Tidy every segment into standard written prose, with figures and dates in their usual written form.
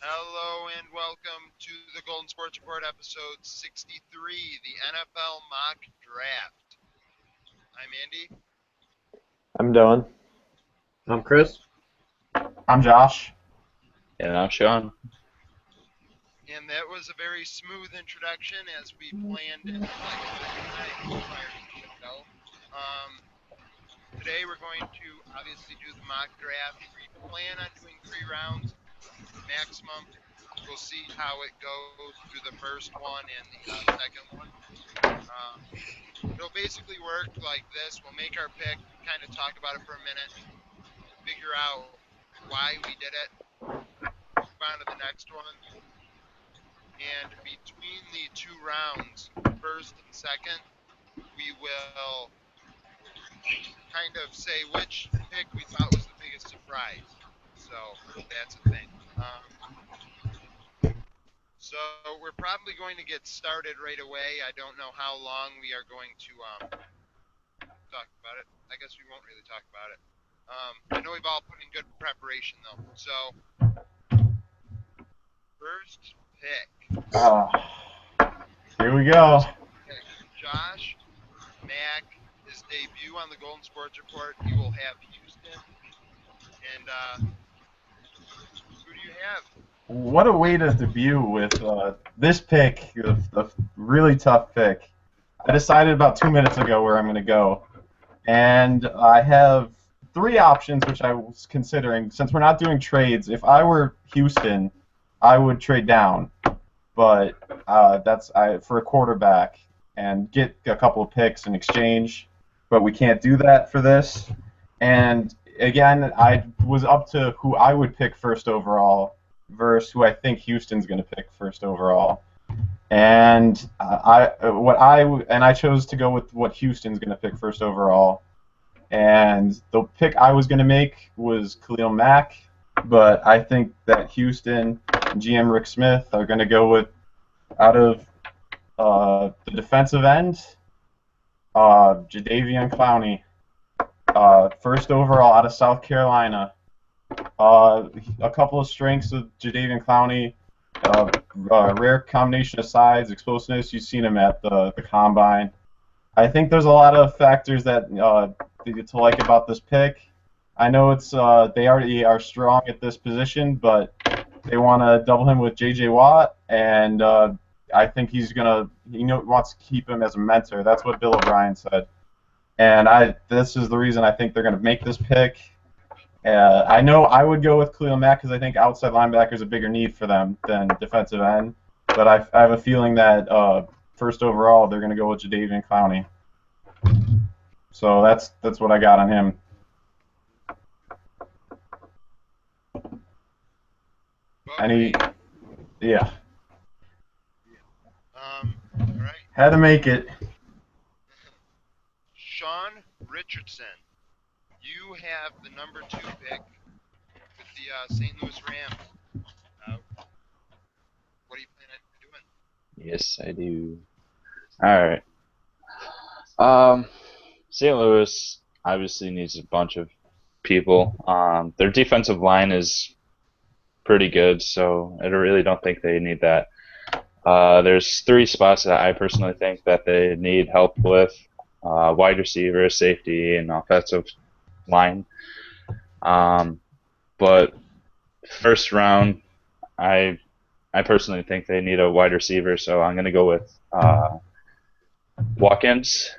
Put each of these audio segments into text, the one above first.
Hello and welcome to the Golden Sports Report, episode 63, the NFL Mock Draft. I'm Andy. I'm Dylan. I'm Chris. I'm Josh. And I'm Sean. And that was a very smooth introduction as we planned it prior to the show. Today we're going to obviously do the mock draft. We plan on doing 3 rounds maximum. We'll see how it goes through the first one and the second one. It'll basically work like this. We'll make our pick, kind of talk about it for a minute, figure out why we did it, move on to the next one. And between the 2 rounds, first and second, we will kind of say which pick we thought was the biggest surprise. So that's a thing. So we're probably going to get started right away. I don't know how long we are going to talk about it. I guess we won't really talk about it. I know we've all put in good preparation though. So first pick. Here we go. Josh Mack, his debut on the Golden Sports Report. He will have Houston. And who do you have? What a way to debut with this pick, a really tough pick. I decided about 2 minutes ago where I'm going to go. And I have 3 options, which I was considering. Since we're not doing trades, if I were Houston, I would trade down. But that's for a quarterback and get a couple of picks in exchange. But we can't do that for this. And again, I was up to who I would pick first overall versus who I think Houston's going to pick first overall. And I chose to go with what Houston's going to pick first overall. And the pick I was going to make was CLE Mack, but I think that Houston and GM Rick Smith are going to go with, out of the defensive end, Jadeveon Clowney, first overall out of South Carolina. A couple of strengths of Jadeveon Clowney, rare combination of size, explosiveness. You've seen him at the combine. I think there's a lot of factors that to like about this pick. I know it's they already are strong at this position, but they want to double him with J.J. Watt, and I think he wants to keep him as a mentor. That's what Bill O'Brien said, and this is the reason I think they're going to make this pick. I know I would go with CLE Mack because I think outside linebacker is a bigger need for them than defensive end, but I have a feeling that first overall they're going to go with Jadeveon Clowney. So that's what I got on him. Yeah. All right. Had to make it. Sean Richardson, you have the number 2 pick with the St. Louis Rams. What are you planning on doing? Yes, I do. Alright. St. Louis obviously needs a bunch of people. Their defensive line is pretty good, so I really don't think they need that. There's 3 spots that I personally think that they need help with. Wide receiver, safety, and offensive line. But first round, I personally think they need a wide receiver, so I'm going to go with Watkins.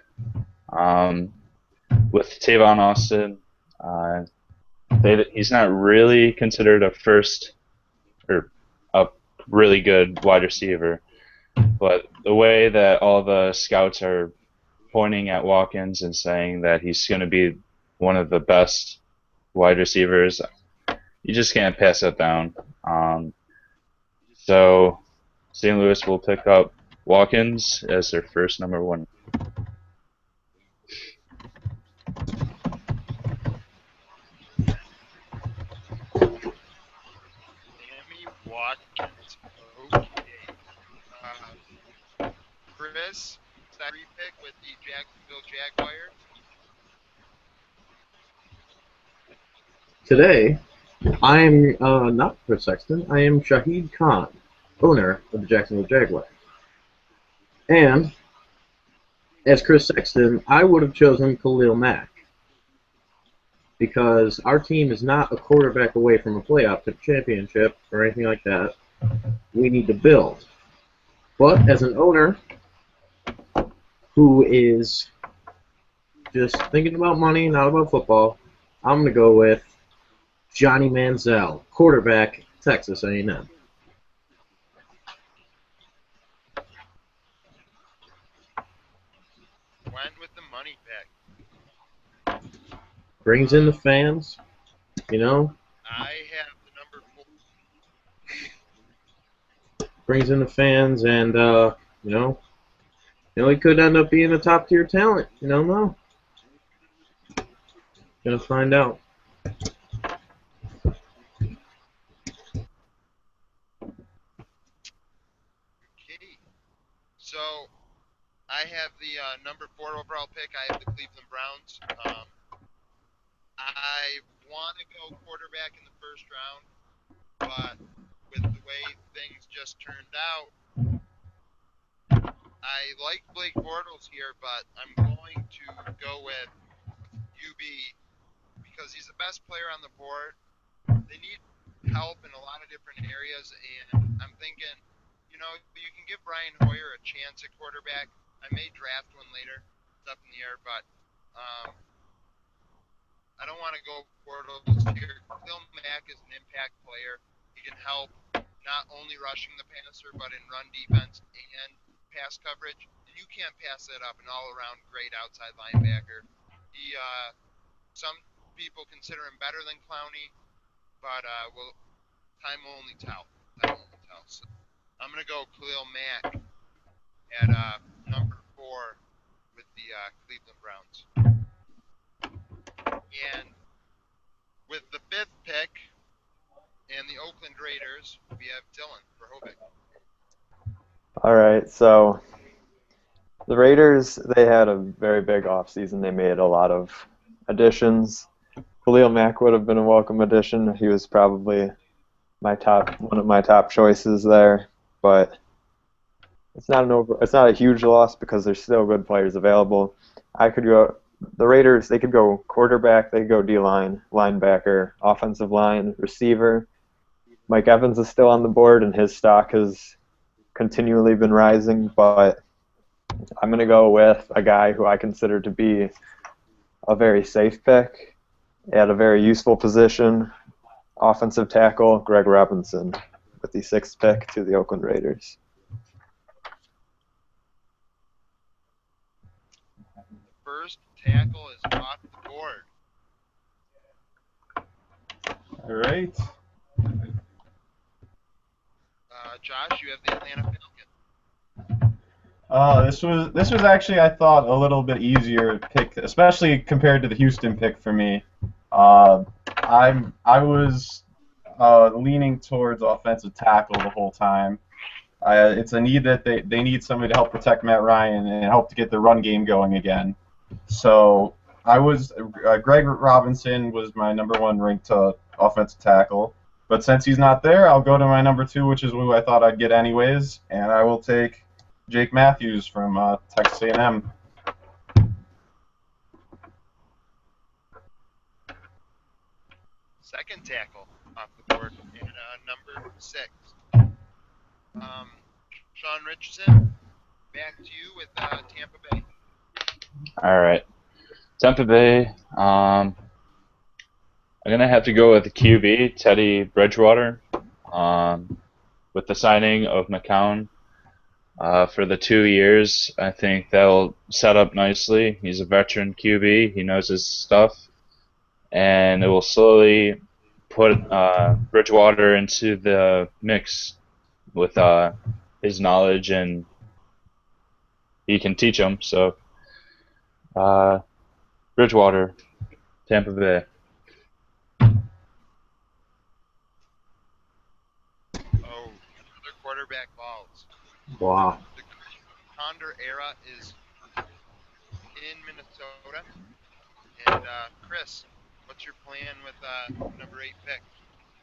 With Tavon Austin, he's not really considered a first or a really good wide receiver, but the way that all the scouts are pointing at Watkins and saying that he's going to be one of the best wide receivers, you just can't pass that down. So St. Louis will pick up Watkins as their first number 1. Watkins. Okay. Chris, second pick with the Jacksonville Jaguars. Today, I'm not Chris Sexton. I am Shahid Khan, owner of the Jacksonville Jaguars. And as Chris Sexton, I would have chosen CLE Mack because our team is not a quarterback away from a playoff championship or anything like that. We need to build. But as an owner who is just thinking about money, not about football, I'm going to go with Johnny Manziel, quarterback, Texas A&M. Went with the money pick. Brings in the fans, you know. I have the number 4. Brings in the fans, and he could end up being a top tier talent. You don't know. Gonna find out. Okay. So I have the number 4 overall pick. I have the Cleveland Browns. I want to go quarterback in the first round, but with the way things just turned out, I like Blake Bortles here, but I'm going to go with UB because he's the best player on the board. They need help in a lot of different areas, and I'm thinking, you can give Brian Hoyer a chance at quarterback. I may draft one later. It's up in the air, but I don't want to go Bortles here. Khalil Mack is an impact player. He can help not only rushing the passer, but in run defense and pass coverage. You can't pass that up. An all-around great outside linebacker. Some people consider him better than Clowney, but time will only tell. So I'm going to go Khalil Mack at number 4 with the Cleveland Browns. And with the 5th pick and the Oakland Raiders, we have Dylan Verhoeven. All right, so the Raiders, they had a very big offseason. They made a lot of additions. Khalil Mack would have been a welcome addition. He was probably one of my top choices there, but it's not a huge loss because there's still good players available. The Raiders, they could go quarterback, they could go D-line, linebacker, offensive line, receiver. Mike Evans is still on the board, and his stock has continually been rising, but I'm going to go with a guy who I consider to be a very safe pick at a very useful position, offensive tackle, Greg Robinson, with the 6th pick to the Oakland Raiders. First tackle is off the board. All right. Josh, you have the Atlanta Falcons. This was actually, I thought, a little bit easier pick, especially compared to the Houston pick for me. I was leaning towards offensive tackle the whole time. It's a need that they need somebody to help protect Matt Ryan and help to get the run game going again. So Greg Robinson was my number 1 ranked offensive tackle. But since he's not there, I'll go to my number 2, which is who I thought I'd get anyways, and I will take Jake Matthews from Texas A&M. Second tackle off the board in number 6. Sean Richardson, back to you with Tampa Bay. All right, Tampa Bay. I'm gonna have to go with the QB, Teddy Bridgewater, with the signing of McCown for the 2 years. I think that'll set up nicely. He's a veteran QB. He knows his stuff, and it will slowly put Bridgewater into the mix with his knowledge, and he can teach them. So, Bridgewater, Tampa Bay. Oh, another quarterback balls. Wow. The Condor era is in Minnesota. And Chris, what's your plan with number 8 pick?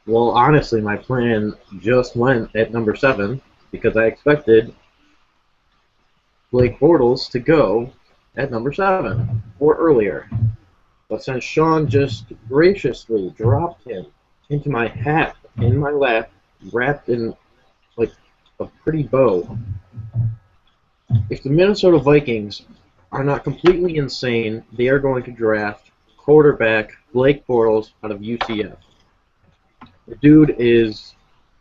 Well, honestly, my plan just went at number 7 because I expected Blake Bortles to go at number 7 or earlier. But since Sean just graciously dropped him into my hat, in my lap, wrapped in like a pretty bow, if the Minnesota Vikings are not completely insane, they are going to draft quarterback Blake Bortles out of UCF. The dude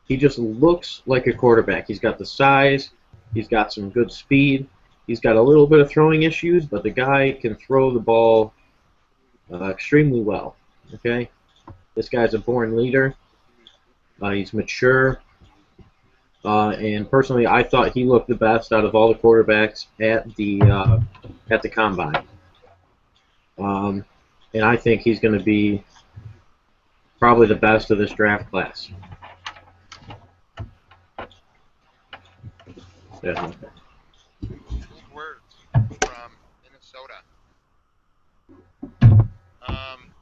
he just looks like a quarterback. He's got the size, he's got some good speed, he's got a little bit of throwing issues, but the guy can throw the ball extremely well. Okay, this guy's a born leader. He's mature, and personally, I thought he looked the best out of all the quarterbacks at the combine. And I think he's going to be probably the best of this draft class. Yeah. Good words from Minnesota.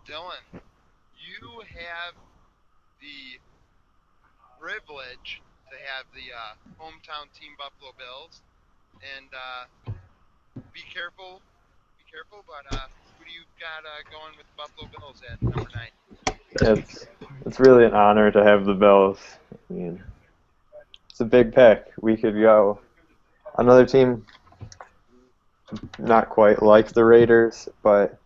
Dylan, you have the privilege to have the hometown team Buffalo Bills, and be careful, but who do you got going with the Buffalo Bills at number 9? It's really an honor to have the Bills. I mean, it's a big pick. We could go another team, not quite like the Raiders, but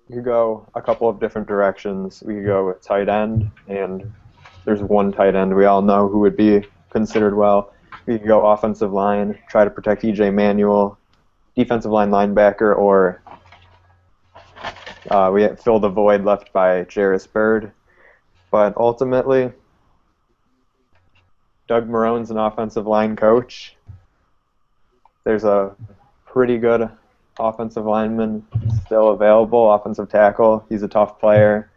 you could go a couple of different directions. We could go with tight end, and there's one tight end we all know who would be considered well. We could go offensive line, try to protect E.J. Manuel, defensive line linebacker, or we fill the void left by Jairus Byrd. But ultimately, Doug Marone's an offensive line coach. There's a pretty good offensive lineman still available, offensive tackle. He's a tough player.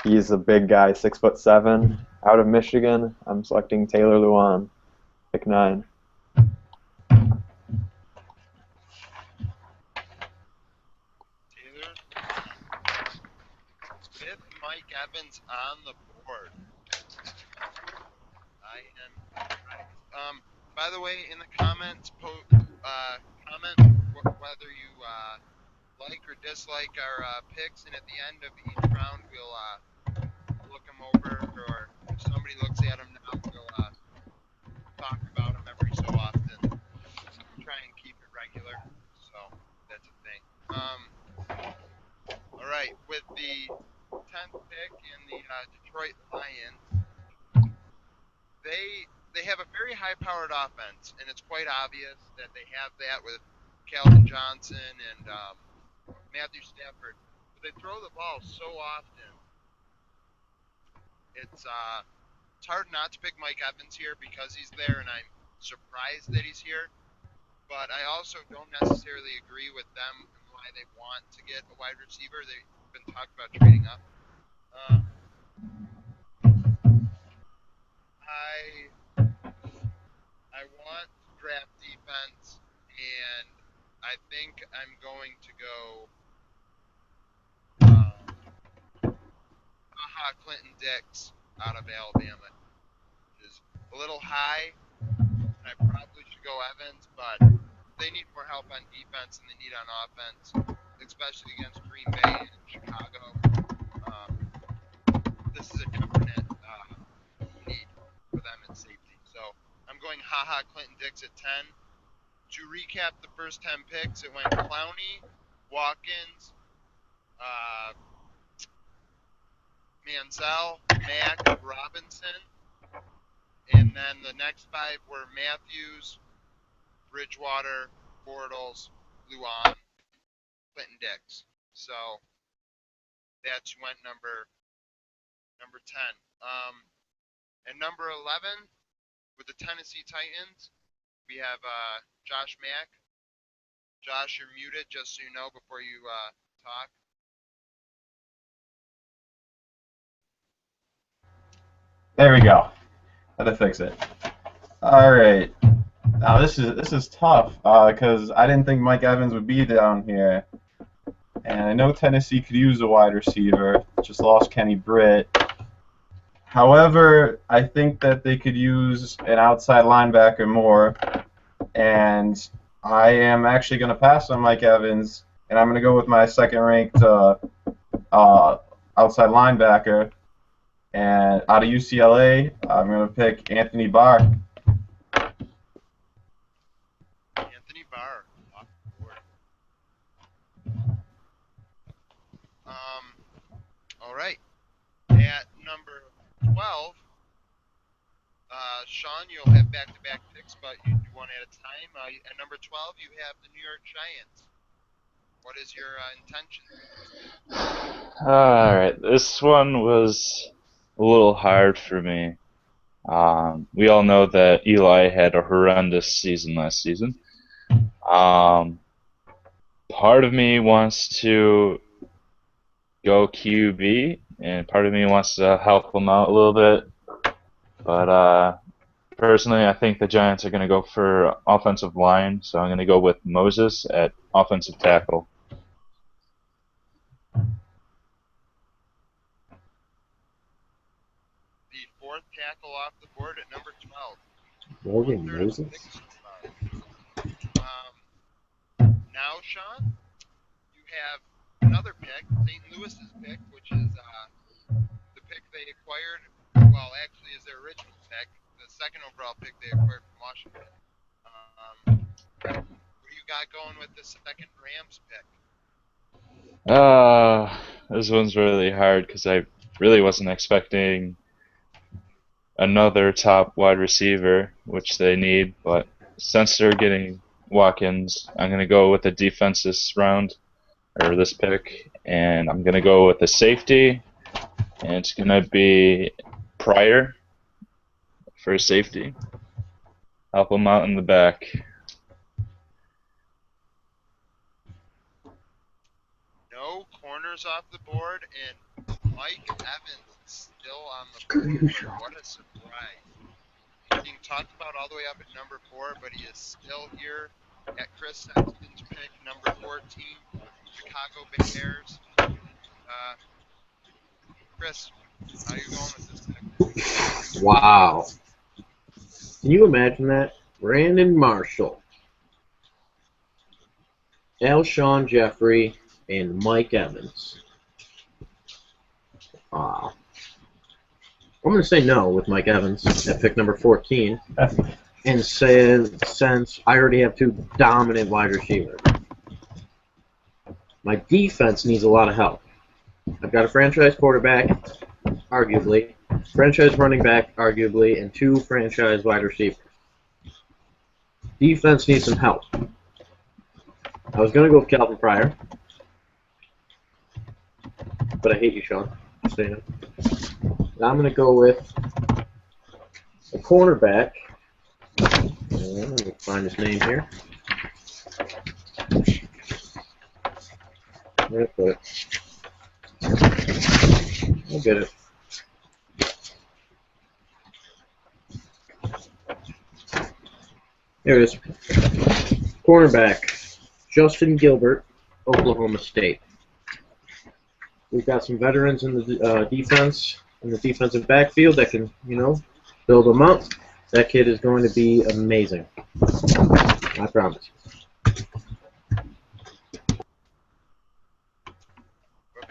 He's a big guy, 6'7", out of Michigan. I'm selecting Taylor Lewan, pick 9. With Mike Evans on the board. I am right. By the way, in the comments, comment whether you like or dislike our picks, and at the end of each round, we'll look them over, or if somebody looks at them now, we'll talk about them every so often. Try and keep it regular, so that's a thing. All right, with the 10th pick in the Detroit Lions, they have a very high-powered offense, and it's quite obvious that they have that with Calvin Johnson and Matthew Stafford. But they throw the ball so often. It's hard not to pick Mike Evans here because he's there, and I'm surprised that he's here. But I also don't necessarily agree with them and why they want to get a wide receiver. They've been talking about trading up. I want to draft defense, and I think I'm going to go HOU Clinton-Dix out of Alabama, which is a little high. I probably should go Evans, but they need more help on defense than they need on offense, especially against Green Bay and Chicago. This is a definite need for them in safety. So I'm going HOU Clinton-Dix at 10. To recap the first 10 picks, it went Clowney, Watkins, Manziel, Mack, Robinson, and then the next 5 were Matthews, Bridgewater, Bortles, Lewan, Clinton-Dix. So that's went number 10. And number 11 with the Tennessee Titans, we have Josh Mack. Josh, you're muted, just so you know before you talk. There we go. Had to fix it. All right. Now this is tough because I didn't think Mike Evans would be down here, and I know Tennessee could use a wide receiver. Just lost Kenny Britt. However, I think that they could use an outside linebacker more, and I am actually going to pass on Mike Evans, and I'm going to go with my second-ranked outside linebacker. And out of UCLA, I'm going to pick Anthony Barr. Anthony Barr off the board. All right. At number 12, Sean, you'll have back-to-back picks, but you do one at a time. At number 12, you have the New York Giants. What is your intention? Alright, this one was a little hard for me. We all know that Eli had a horrendous season last season. Part of me wants to go QB, and part of me wants to help him out a little bit. But personally, I think the Giants are going to go for offensive line, so I'm going to go with Moses at offensive tackle. The fourth tackle off the board at number 12. Morgan One-third of the Moses? picks so far. Now, Sean, you have another pick, St. Louis's pick, which is the pick they acquired. Well, actually, is their original pick, the second overall pick they acquired from Washington. What do you got going with the second Rams pick? This one's really hard because I really wasn't expecting another top wide receiver, which they need, but since they're getting Watkins, I'm going to go with the defense this round, or this pick, and I'm going to go with the safety, and it's going to be Pryor for safety. Help him out in the back. No corners off the board, and Mike Evans is still on the board. What a surprise. He's being talked about all the way up at number 4, but he is still here at Chris Sexton's pick, number 14, Chicago Bears. Chris, how are you going with this pick? Wow. Can you imagine that? Brandon Marshall, Alshon Jeffrey, and Mike Evans. Wow. I'm going to say no with Mike Evans at pick number 14, and since I already have two dominant wide receivers. My defense needs a lot of help. I've got a franchise quarterback, arguably, franchise running back, arguably, and two franchise wide receivers. Defense needs some help. I was going to go with Calvin Pryor, but I hate you, Sean. So, you know. Now I'm going to go with a cornerback. Let me find his name here. Where did I put it? I'll get it. There it is. Cornerback, Justin Gilbert, Oklahoma State. We've got some veterans in the defense, in the defensive backfield that can, you know, build them up. That kid is going to be amazing. I promise.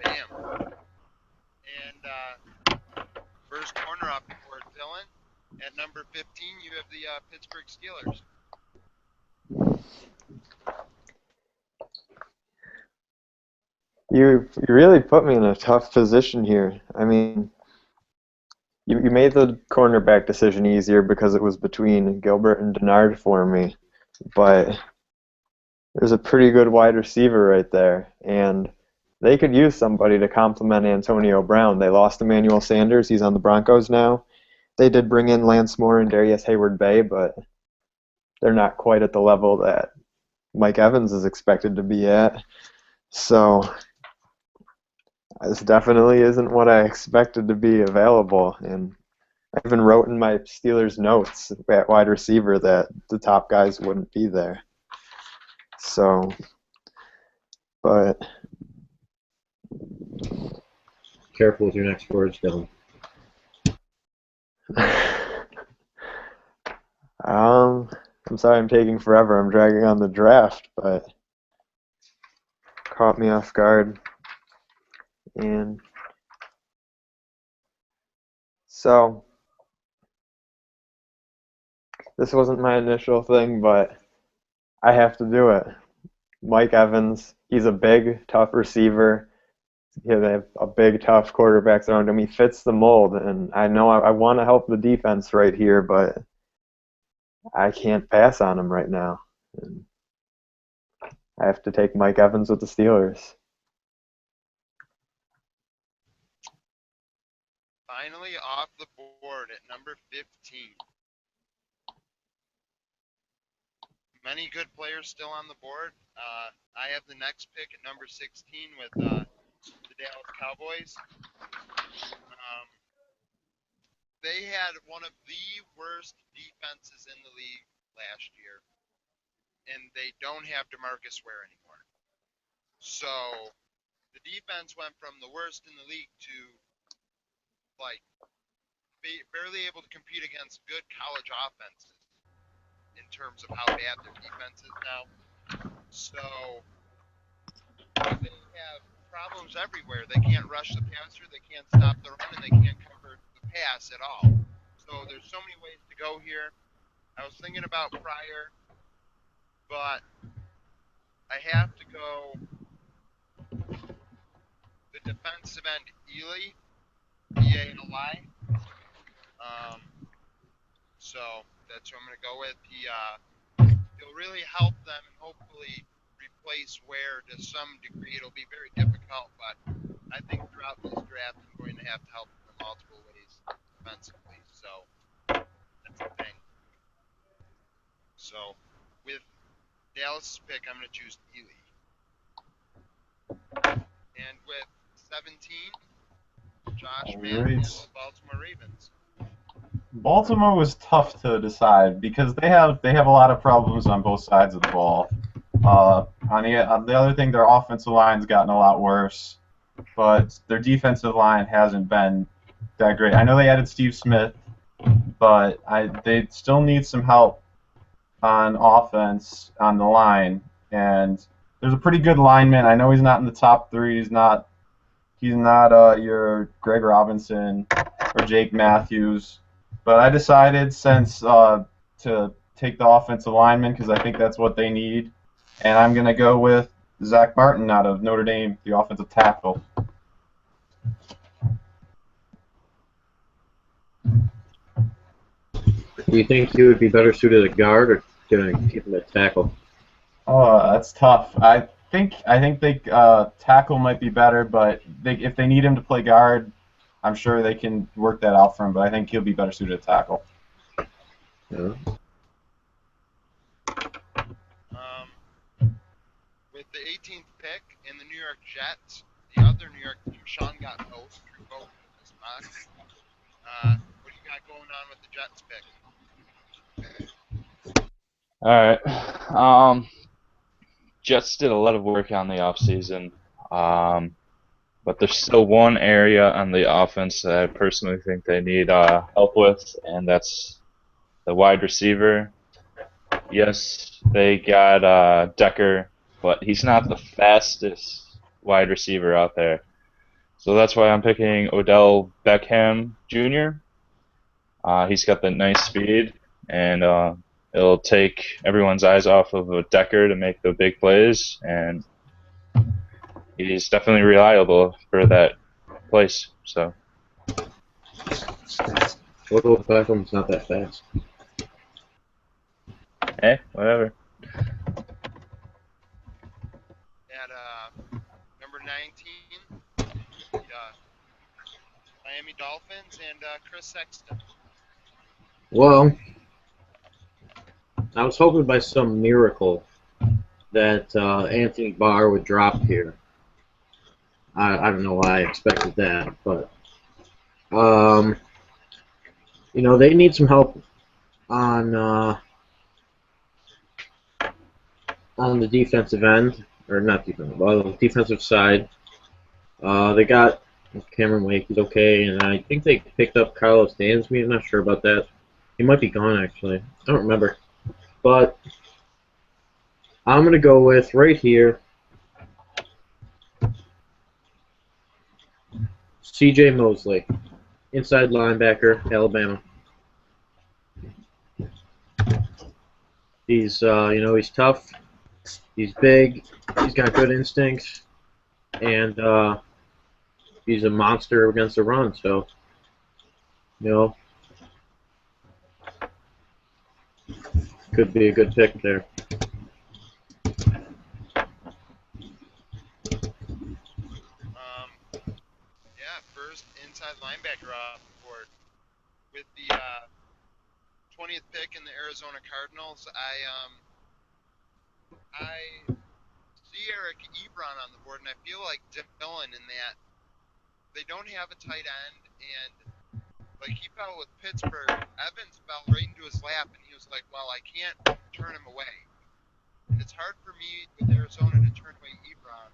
Bam. And first corner off the board, Dylan. At number 15, you have the Pittsburgh Steelers. You really put me in a tough position here. I mean, you made the cornerback decision easier because it was between Gilbert and Dennard for me, but there's a pretty good wide receiver right there, and they could use somebody to complement Antonio Brown. They lost Emmanuel Sanders. He's on the Broncos now. They did bring in Lance Moore and Darius Hayward-Bay, but they're not quite at the level that Mike Evans is expected to be at. So this definitely isn't what I expected to be available. And I even wrote in my Steelers notes at wide receiver that the top guys wouldn't be there. So, but Careful with your next words, Dylan. I'm sorry I'm taking forever. I'm dragging on the draft, but caught me off guard. And so this wasn't my initial thing, but I have to do it. Mike Evans, he's a big, tough receiver. Yeah, they have a big, tough quarterbacks around him. He fits the mold, and I know I want to help the defense right here, but I can't pass on him right now. And I have to take Mike Evans with the Steelers. Finally off the board at number 15. Many good players still on the board. I have the next pick at number 16 with the Dallas Cowboys. They had one of the worst defenses in the league last year, and they don't have DeMarcus Ware anymore. So the defense went from the worst in the league to like barely able to compete against good college offenses in terms of how bad their defense is now. So they have problems everywhere. They can't rush the passer, they can't stop the run, and they can't cover the pass at all. So there's so many ways to go here. I was thinking about Pryor, but I have to go the defensive end Ealy, E-A-L-I. So that's who I'm going to go with. He'll really help them and hopefully replace Ware to some degree. It'll be very difficult, but I think throughout this draft I'm going to have to help them in multiple ways defensively. So that's the thing. So with Dallas' pick, I'm going to choose Ealy. And with 17, Josh Manziel of the Baltimore Ravens. Baltimore was tough to decide because they have a lot of problems on both sides of the ball. On the other thing, their offensive line's gotten a lot worse, but their defensive line hasn't been that great. I know they added Steve Smith, but they still need some help on offense on the line. And there's a pretty good lineman. I know he's not in the top three. He's not your Greg Robinson or Jake Matthews. But I decided to take the offensive lineman because I think that's what they need. And I'm going to go with Zach Martin out of Notre Dame, the offensive tackle. Do you think he would be better suited at guard or going to keep him at tackle? Oh, that's tough. I think they tackle might be better, but if they need him to play guard, I'm sure they can work that out for him. But I think he'll be better suited at tackle. Yeah. With the 18th pick in the New York Jets, the other New York team, Sean got both in this mock. What do you got going on with the Jets pick? All right. Jets did a lot of work on the offseason, but there's still one area on the offense that I personally think they need help with, and that's the wide receiver. Yes, they got Decker, but he's not the fastest wide receiver out there. So that's why I'm picking Odell Beckham Jr. He's got the nice speed, and it'll take everyone's eyes off of a Decker to make the big plays, and he's definitely reliable for that place. So. Odell Beckham's not that fast. Hey, whatever. At number 19, the Miami Dolphins and Chris Sexton. Well, I was hoping by some miracle that Anthony Barr would drop here. I don't know why I expected that, but you know, they need some help on the defensive end, or not defensive, well, the defensive side. They got Cameron Wake is okay, and I think they picked up Carlos Dansby. I'm not sure about that. He might be gone, actually. I don't remember. But I'm going to go with, right here, CJ Mosley, inside linebacker, Alabama. He's, he's tough. He's big. He's got good instincts. And he's a monster against the run. So, could be a good pick there. Yeah, first inside linebacker off the board. With the 20th pick in the Arizona Cardinals, I see ARI Ebron on the board, and I feel like Dylan in that they don't have a tight end, and like he fell with Pittsburgh, Evans fell right into his lap, and he was like, well, I can't turn him away. And it's hard for me with Arizona to turn away Ebron.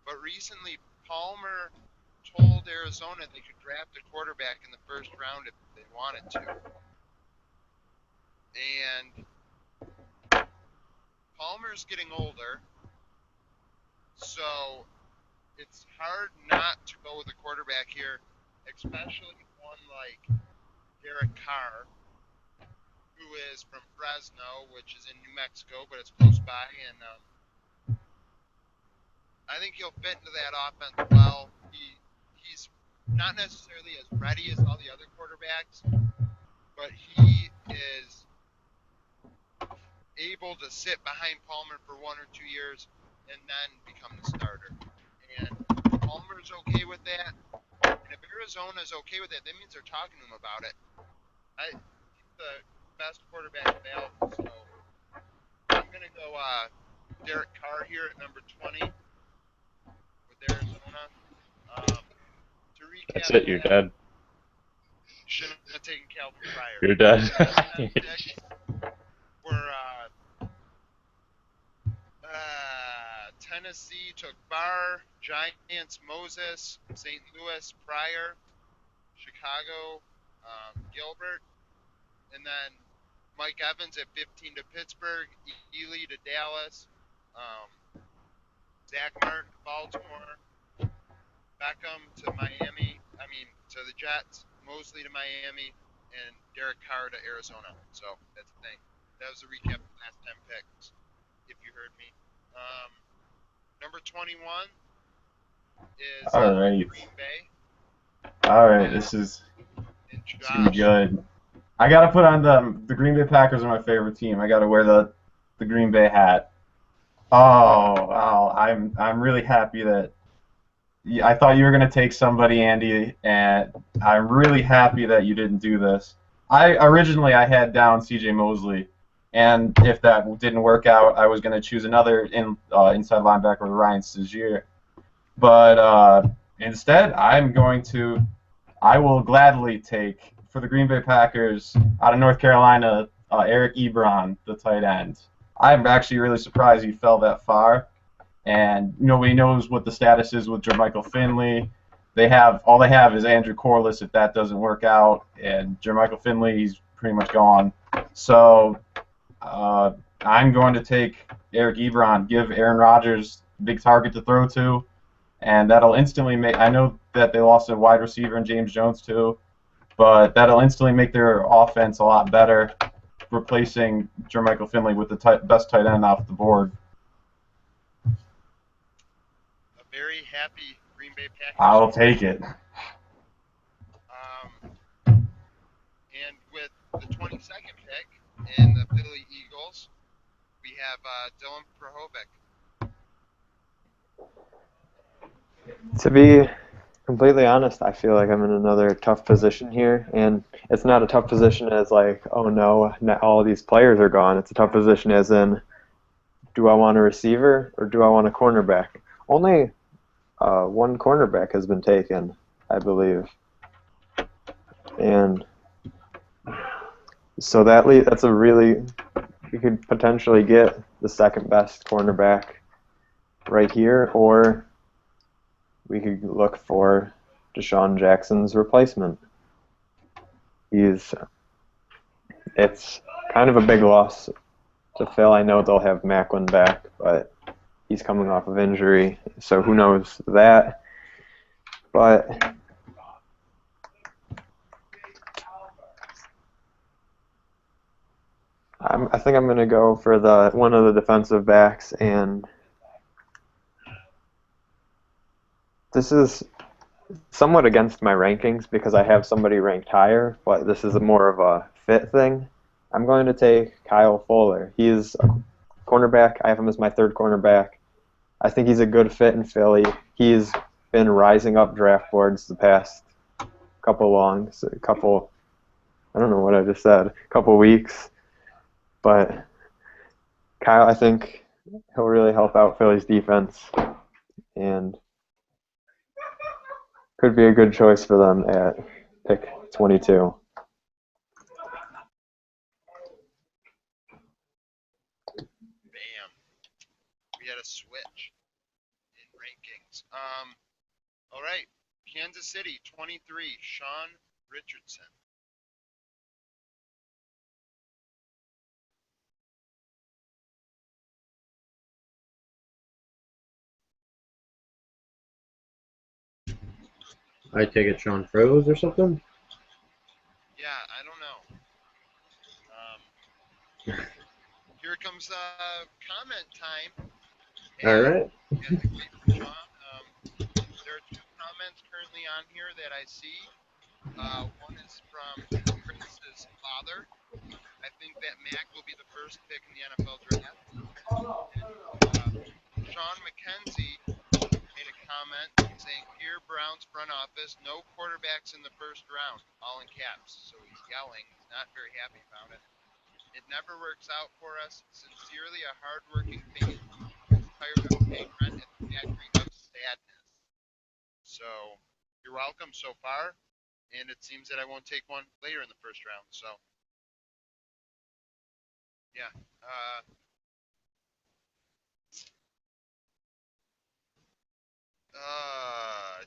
But recently, Palmer told Arizona they could draft a quarterback in the first round if they wanted to. And Palmer's getting older, so it's hard not to go with a quarterback here, especially one like Derek Carr, who is from Fresno, which is in New Mexico, but it's close by, and I think he'll fit into that offense well. He's not necessarily as ready as all the other quarterbacks, but he is able to sit behind Palmer for 1 or 2 years and then become the starter. And Palmer's okay with that. And if Arizona's okay with that, that means they're talking to him about it. He's the best quarterback available, so I'm going to go Derek Carr here at number 20 with Arizona. To recap, That's it. You're dead. Shouldn't have taken Calvin Pryor. You're dead. Tennessee took Barr, Giants Moses, St. Louis Pryor, Chicago Gilbert, and then Mike Evans at 15 to Pittsburgh, Ealy to Dallas, Zach Martin to Baltimore, Beckham to to the Jets, Mosley to Miami, and Derek Carr to Arizona. So that's the thing. That was a recap of the last 10 picks, if you heard me. Number 21 is All right. Green Bay. All right, this is gonna be good. I gotta put on the Green Bay Packers are my favorite team. I gotta wear the Green Bay hat. Oh, I'm really happy that I thought you were gonna take somebody, Andy, and I'm really happy that you didn't do this. Originally I had down C.J. Mosley. And if that didn't work out, I was going to choose another inside linebacker with Ryan Shazier. But instead, I will gladly take, for the Green Bay Packers, out of North Carolina, Eric Ebron, the tight end. I'm actually really surprised he fell that far. And nobody knows what the status is with Jermichael Finley. All they have is Andrew Corliss if that doesn't work out. And Jermichael Finley, he's pretty much gone. So I'm going to take Eric Ebron, give Aaron Rodgers a big target to throw to, and that'll instantly make – I know that they lost a wide receiver in James Jones too, but that'll instantly make their offense a lot better, replacing Jermichael Finley with the best tight end off the board. A very happy Green Bay Packers. I'll take it. And with the 22nd pick in the Philly Eagles, we have Dylan Prohobic. To be completely honest, I feel like I'm in another tough position here, and it's not a tough position as like, oh no, not all of these players are gone. It's a tough position as in, do I want a receiver or do I want a cornerback? Only one cornerback has been taken, I believe, and so that's a really, you could potentially get the second best cornerback right here, or we could look for Deshaun Jackson's replacement. It's kind of a big loss to Phil. I know they'll have Macklin back, but he's coming off of injury, so who knows that. But I think I'm going to go for one of the defensive backs, and this is somewhat against my rankings because I have somebody ranked higher, but this is more of a fit thing. I'm going to take Kyle Fuller. He's a cornerback. I have him as my third cornerback. I think he's a good fit in Philly. He's been rising up draft boards the past couple, I don't know what I just said, couple weeks. But Kyle, I think he'll really help out Philly's defense, and could be a good choice for them at pick 22. Bam. We had a switch in rankings. All right. Kansas City, 23, Sean Richardson. I take it Sean froze or something? Yeah, I don't know. Here comes comment time. All right. Sean, there are 2 comments currently on here that I see. One is from Chris's father. I think that Mack will be the first pick in the NFL draft. And, Sean McKenzie made a comment saying, "Here, Browns front office, no quarterbacks in the first round," all in caps. So he's yelling. He's not very happy about it. "It never works out for us. Sincerely, a hard-working fan. Tired of paying rent at the factory of sadness." So you're welcome so far, and it seems that I won't take one later in the first round. So yeah.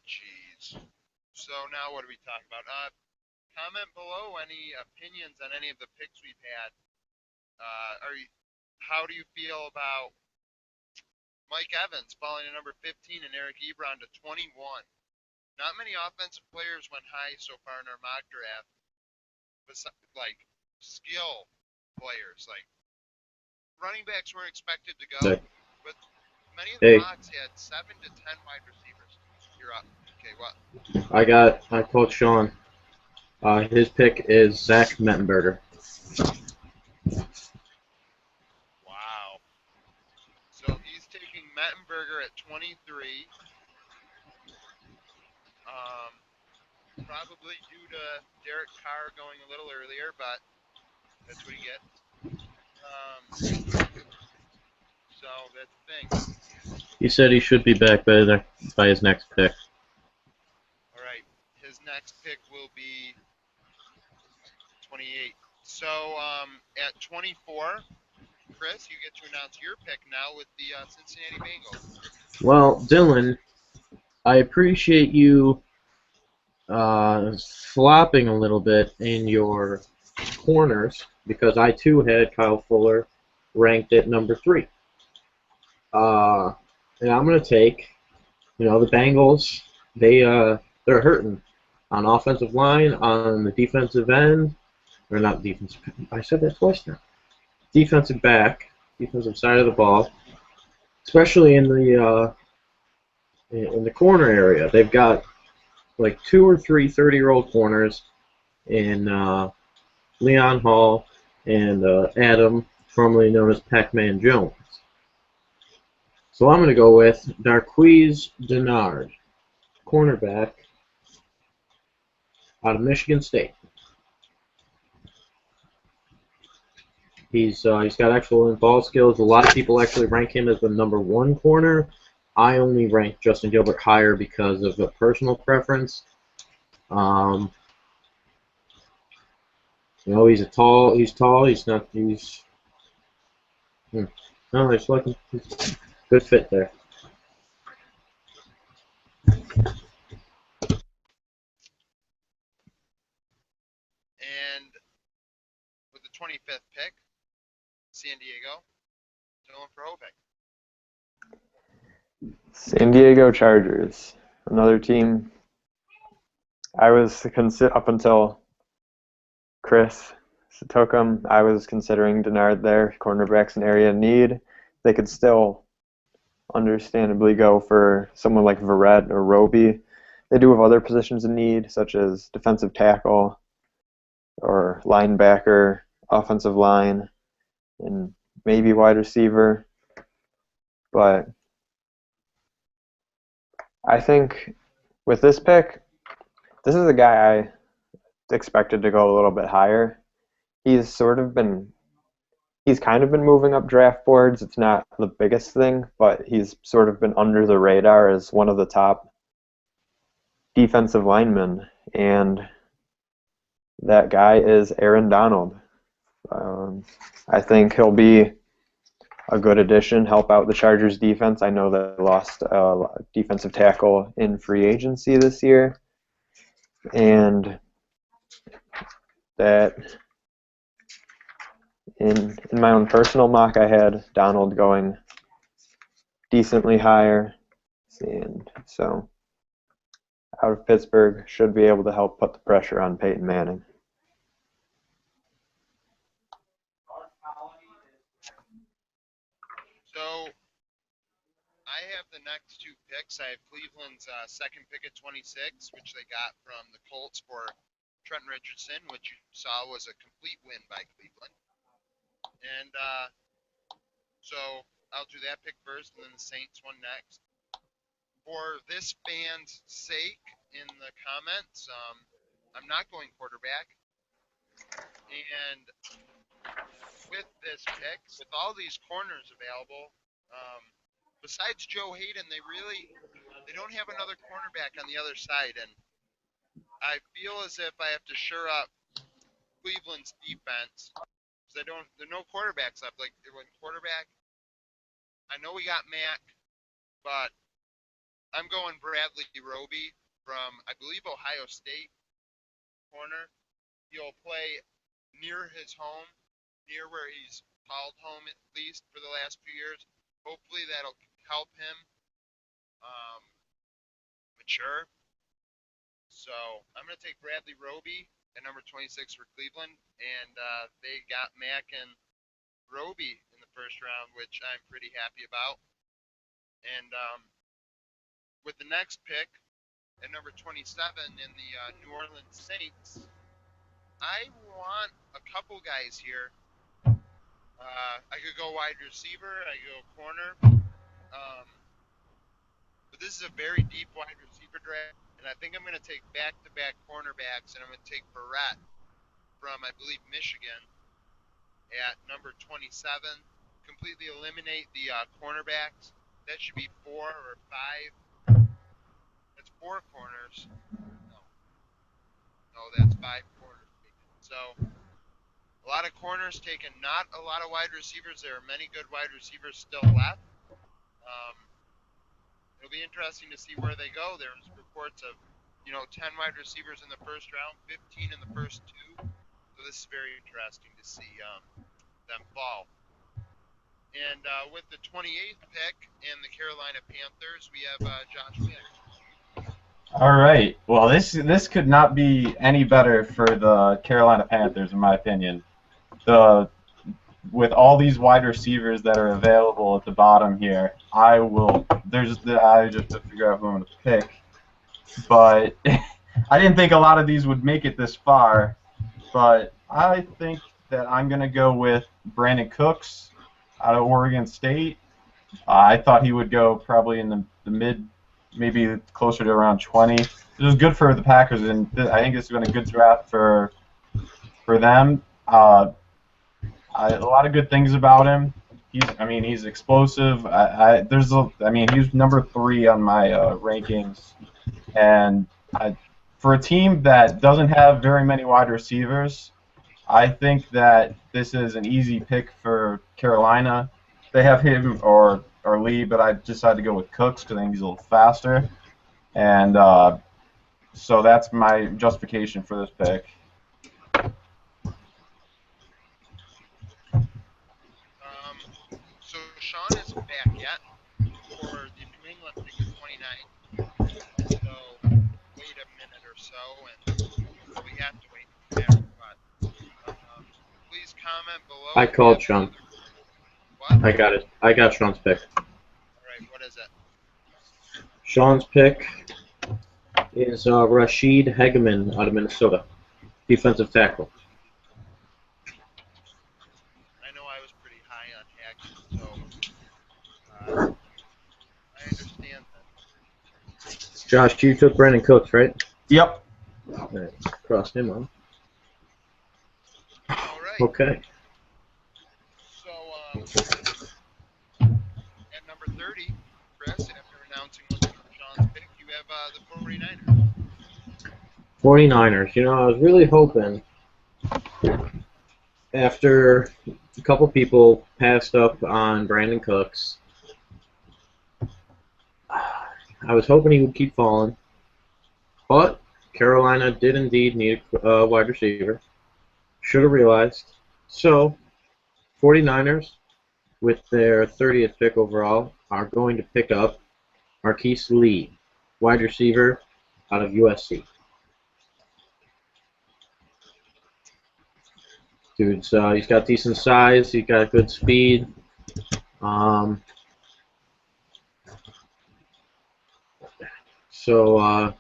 Jeez. So now what are we talking about? Comment below any opinions on any of the picks we've had. How do you feel about Mike Evans falling to number 15 and Eric Ebron to 21? Not many offensive players went high so far in our mock draft, but like skill players, like running backs weren't expected to go, but many of the mocks had 7 to 10 wide receivers. You're up. Okay, what? I told Sean. His pick is Zach Mettenberger. Wow. So he's taking Mettenberger at 23. Probably due to Derek Carr going a little earlier, but that's what he gets. So that's the thing. He said he should be back by his next pick. All right. His next pick will be 28. So at 24, Chris, you get to announce your pick now with the Cincinnati Bengals. Well, Dylan, I appreciate you flopping a little bit in your corners because I too had Kyle Fuller ranked at number 3. And I'm gonna take, the Bengals. They're hurting on offensive line, on the defensive end, or not defensive. I said that twice now. Defensive back, defensive side of the ball, especially in the corner area. They've got like 2 or 3 30-year-old corners in Leon Hall and Adam, formerly known as Pac-Man Jones. So I'm going to go with CHI Dennard, cornerback out of Michigan State. He's got excellent ball skills. A lot of people actually rank him as the number 1 corner. I only rank Justin Gilbert higher because of a personal preference. He's tall. He's not. No, it's like good fit there. 25th pick, San Diego, going for OPEC. San Diego Chargers, another team. I was up until Chris took them. I was considering Dennard there. Cornerbacks an area of need. They could still understandably go for someone like Verrett or Roby. They do have other positions in need, such as defensive tackle or linebacker, offensive line, and maybe wide receiver. But I think with this pick, this is a guy I expected to go a little bit higher. He's kind of been moving up draft boards. It's not the biggest thing, but he's sort of been under the radar as one of the top defensive linemen, and that guy is Aaron Donald. I think he'll be a good addition, help out the Chargers defense. I know they lost a defensive tackle in free agency this year, and that in my own personal mock, I had Donald going decently higher, and so out of Pittsburgh should be able to help put the pressure on Peyton Manning. So I have the next two picks. I have Cleveland's second pick at 26, which they got from the Colts for Trent Richardson, which you saw was a complete win by Cleveland. And so I'll do that pick first, and then the Saints one next. For this fan's sake, in the comments, I'm not going quarterback. And with this pick, with all these corners available, besides Joe Hayden, they don't have another cornerback on the other side, and I feel as if I have to shore up Cleveland's defense because there are no quarterbacks left. Like they went quarterback. I know we got Mack, but I'm going Bradley Roby from, I believe, Ohio State corner. He'll play near his home, near where he's called home at least for the last few years. Hopefully that'll help him mature. So I'm going to take Bradley Roby at number 26 for Cleveland, and they got Mack and Roby in the first round, which I'm pretty happy about. And with the next pick at number 27 in the New Orleans Saints, I want a couple guys here. I could go wide receiver, I could go corner, but this is a very deep wide receiver draft, and I think I'm going to take back-to-back cornerbacks, and I'm going to take Verrett from, I believe, Michigan at number 27. Completely eliminate the cornerbacks. That should be 4 or 5. That's 4 corners. No, that's 5 corners. So a lot of corners taken, not a lot of wide receivers. There are many good wide receivers still left. It'll be interesting to see where they go. There's reports of, 10 wide receivers in the first round, 15 in the first 2. So this is very interesting to see them fall. And with the 28th pick in the Carolina Panthers, we have Josh Allen. All right. Well, this could not be any better for the Carolina Panthers, in my opinion. With all these wide receivers that are available at the bottom here, I just have to figure out who I'm going to pick. But I didn't think a lot of these would make it this far. But I think that I'm going to go with Brandon Cooks out of Oregon State. I thought he would go probably in the mid, maybe closer to around 20. It was good for the Packers, and I think it's been a good draft for them. A lot of good things about him. He's explosive. He's number 3 on my rankings, and for a team that doesn't have very many wide receivers, I think that this is an easy pick for Carolina. They have him or Lee, but I decided to go with Cooks because I think he's a little faster, and so that's my justification for this pick. So Sean isn't back yet for the New England pick of 29. So wait a minute or so, and we have to wait forever. But please comment below. I if you called have Sean. other- What? I got it. I got Sean's pick. All right, what is it? Sean's pick is Rashid Hageman out of Minnesota, defensive tackle. I know I was pretty high on Hageman, so I understand that. Josh, you took Brandon Cooks, right? Yep. All right, cross him on. All right. Okay. So at number 30, Chris, after announcing what's Sean's pick, you have the 49ers. 49ers. You know, I was really hoping after a couple people passed up on Brandon Cooks, I was hoping he would keep falling. But Carolina did indeed need a wide receiver. Should have realized. So, 49ers, with their 30th pick overall, are going to pick up Marquise Lee, wide receiver out of USC. Dude's he's got decent size. He's got good speed. So I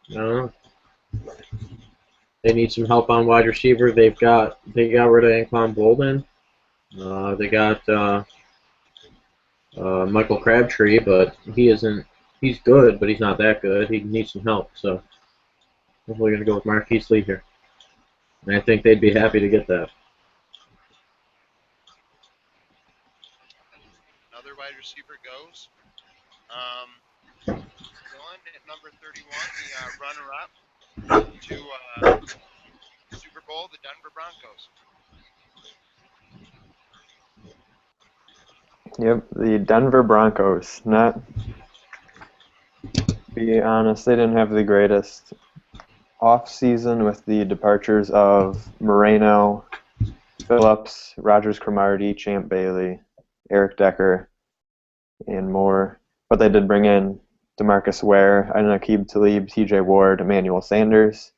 don't know. They need some help on wide receiver. They got rid of Anquan Bolden. They got Michael Crabtree, but he isn't. He's good, but he's not that good. He needs some help. So we're gonna go with Marquise Lee here, and I think they'd be happy to get that. Another wide receiver goes. Dylan at number 31, the runner-up to Super Bowl, the Denver Broncos. Yep, the Denver Broncos. Not, to be honest, they didn't have the greatest off-season with the departures of Moreno, Phillips, Rogers Cromartie, Champ Bailey, Eric Decker, and more. But they did bring in DeMarcus Ware, Aqib Talib, TJ Ward, Emmanuel Sanders.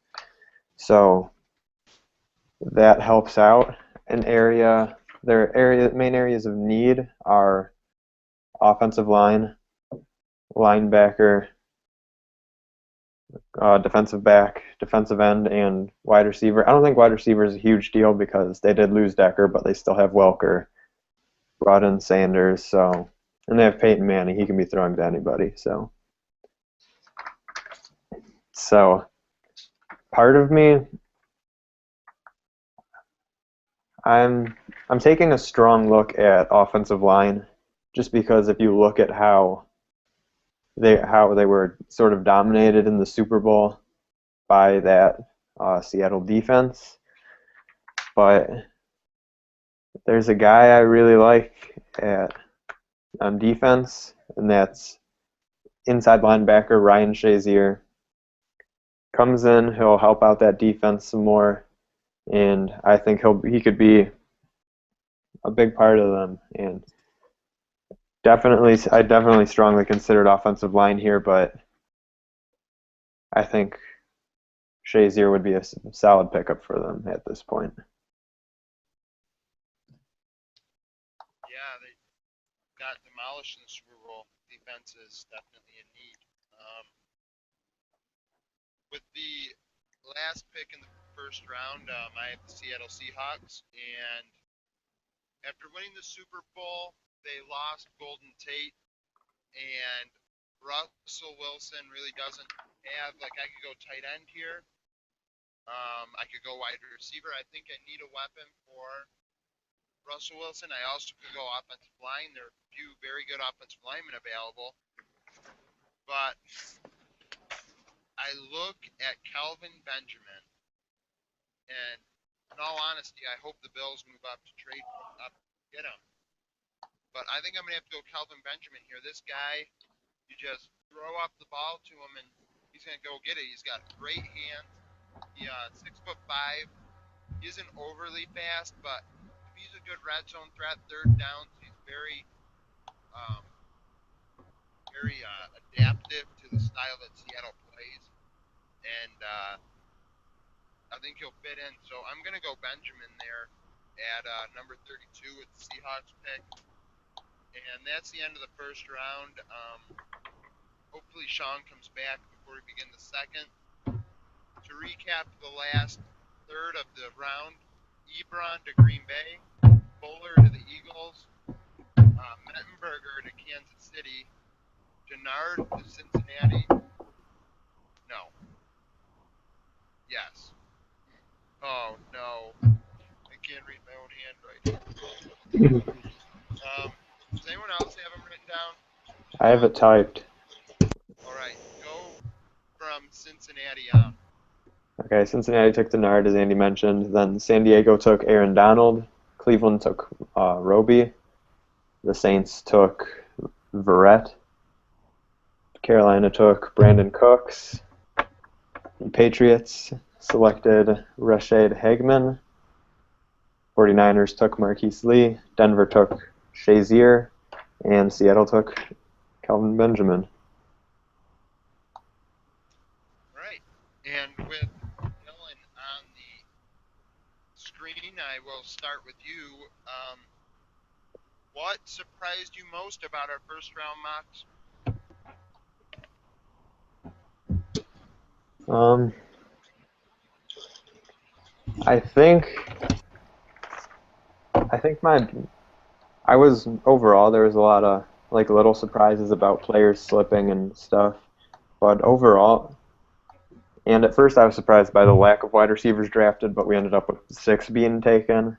So that helps out an area. Their main areas of need are offensive line, linebacker, defensive back, defensive end, and wide receiver. I don't think wide receiver is a huge deal because they did lose Decker, but they still have Welker, brought in Sanders, and they have Peyton Manning. He can be throwing to anybody. So part of me, I'm taking a strong look at offensive line, just because if you look at how they were sort of dominated in the Super Bowl by that Seattle defense. But there's a guy I really like on defense, and that's inside linebacker Ryan Shazier. Comes in, he'll help out that defense some more, and I think he could be a big part of them. And I definitely strongly considered offensive line here, but I think Shazier would be a solid pickup for them at this point. Yeah, they got demolished in the Super Bowl. Defense is definitely in need. With the last pick in the first round, I have the Seattle Seahawks, and after winning the Super Bowl, they lost Golden Tate, and Russell Wilson really doesn't have, I could go tight end here. I could go wide receiver. I think I need a weapon for Russell Wilson. I also could go offensive line. There are a few very good offensive linemen available. But I look at Kelvin Benjamin, and in all honesty, I hope the Bills move up to trade up to get him. But I think I'm going to have to go Kelvin Benjamin here. This guy, you just throw up the ball to him, and he's going to go get it. He's got great hands. He's 6'5". He isn't overly fast, but to be he's a good red zone threat, third downs. He's very, very adaptive to the style that Seattle plays, and I think he'll fit in. So I'm going to go Benjamin there at number 32 with the Seahawks pick. And that's the end of the first round. Hopefully Sean comes back before we begin the second. To recap the last third of the round, Ebron to Green Bay, Fuller to the Eagles, Mettenberger to Kansas City, Dennard to Cincinnati. No. Yes. Oh, no. I can't read my own handwriting. Does anyone else have them written down? I have it typed. All right. Go from Cincinnati on. Okay, Cincinnati took Dennard, as Andy mentioned. Then San Diego took Aaron Donald. Cleveland took Roby. The Saints took Verrett. Carolina took Brandon Cooks. The Patriots selected Rashad Hageman. 49ers took Marquise Lee. Denver took Shazier. And Seattle took Calvin Benjamin. Right. And with Dylan on the screen, I will start with you. What surprised you most about our first round mocks? I was overall, there was a lot of like little surprises about players slipping and stuff, but overall, and at first I was surprised by the lack of wide receivers drafted, but we ended up with 6 being taken.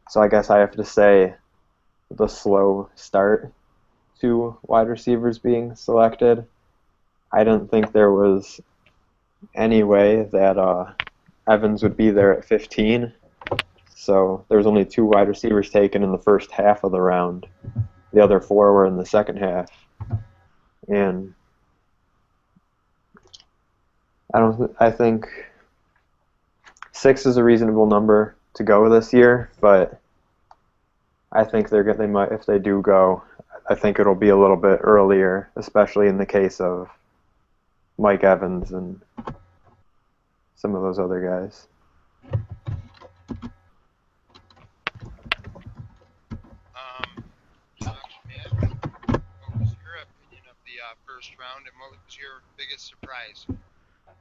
So I guess I have to say the slow start to wide receivers being selected. I didn't think there was any way that Evans would be there at 15. So there was only 2 wide receivers taken in the first half of the round. The other 4 were in the second half. And I think 6 is a reasonable number to go this year, but I think they might, if they do go, I think it'll be a little bit earlier, especially in the case of Mike Evans and some of those other guys. Josh, man, what was your opinion of the first round, and what was your biggest surprise?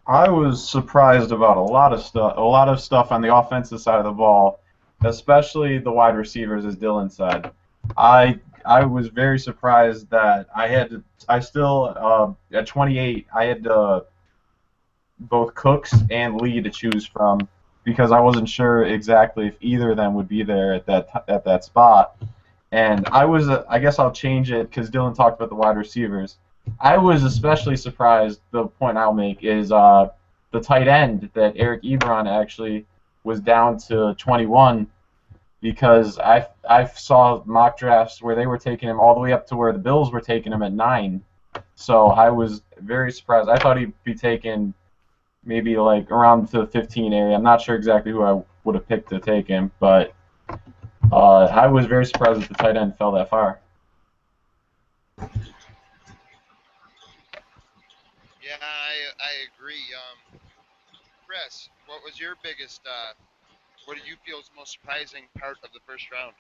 I was surprised about a lot of stuff on the offensive side of the ball, especially the wide receivers, as Dylan said. I was very surprised that at 28, I had both Cooks and Lee to choose from because I wasn't sure exactly if either of them would be there at that spot. And I guess I'll change it because Dylan talked about the wide receivers. I was especially surprised, the point I'll make, is the tight end that ARI Ebron actually was down to 21 because I saw mock drafts where they were taking him all the way up to where the Bills were taking him at 9. So I was very surprised. I thought he'd be taken maybe like around the 15 area. I'm not sure exactly who I would have picked to take him, but I was very surprised that the tight end fell that far. Yeah, I agree. Chris, what was your biggest, what do you feel is the most surprising part of the first round?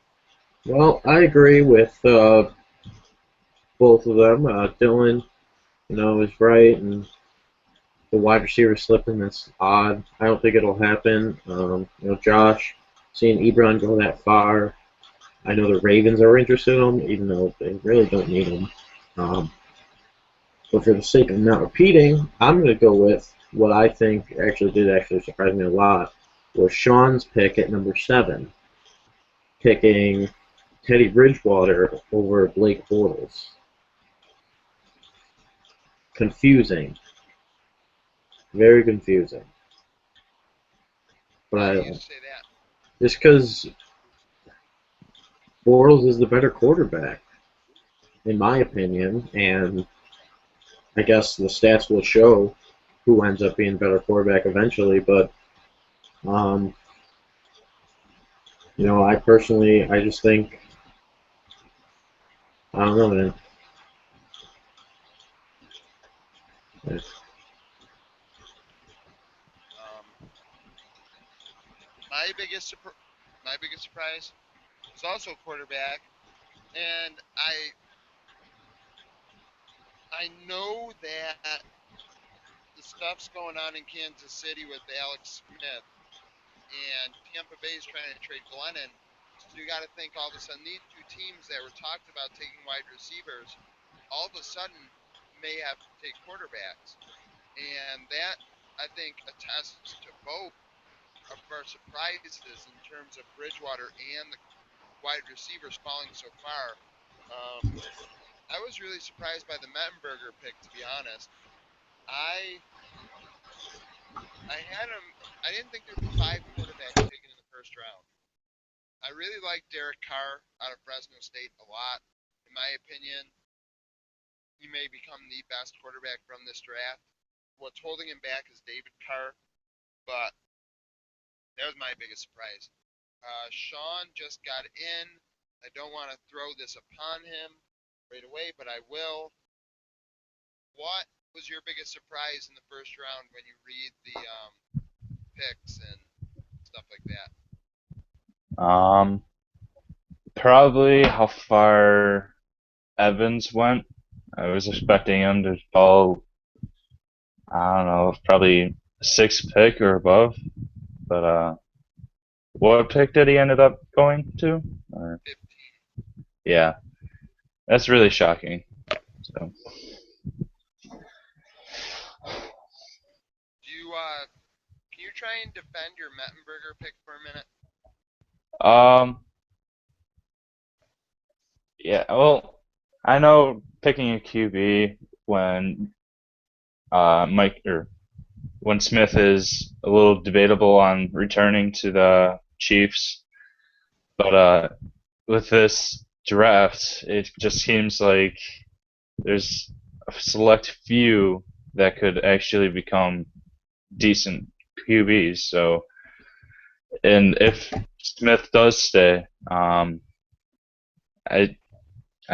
Well, I agree with both of them. Dylan, is right, and the wide receiver slipping, that's odd. I don't think it'll happen. Josh, seeing Ebron go that far, I know the Ravens are interested in him, even though they really don't need him. But for the sake of not repeating, I'm going to go with what I think did surprise me a lot, was Sean's pick at number 7, picking Teddy Bridgewater over Blake Bortles. Confusing. Very confusing. But Why do you say that? Just because Bortles is the better quarterback, in my opinion, and I guess the stats will show who ends up being better quarterback eventually, but You know, I personally, I just think, I don't know, man. My biggest surprise was also quarterback, and I know that the stuff's going on in Kansas City with Alex Smith, and Tampa Bay's trying to trade Glennon. So you got to think all of a sudden these two teams that were talked about taking wide receivers, all of a sudden may have to take quarterbacks, and that I think attests to both of our surprises in terms of Bridgewater and the wide receivers falling so far. I was really surprised by the Mettenberger pick, to be honest. I had him. I didn't think there were 5 quarterbacks taken in the first round. I really like Derek Carr out of Fresno State a lot. In my opinion, he may become the best quarterback from this draft. What's holding him back is David Carr, but that was my biggest surprise. Sean just got in. I don't want to throw this upon him right away, but I will. What was your biggest surprise in the first round when you read the picks and stuff like that? Probably how far Evans went. I was expecting him to fall, I don't know, probably 6th pick or above. But what pick did he ended up going to? Or, 15. yeah, that's really shocking. So. Can you try and defend your Mettenberger pick for a minute? Yeah, well, I know picking a QB when when Smith is a little debatable on returning to the Chiefs, but with this draft, it just seems like there's a select few that could actually become decent QBs. So, and if Smith does stay, I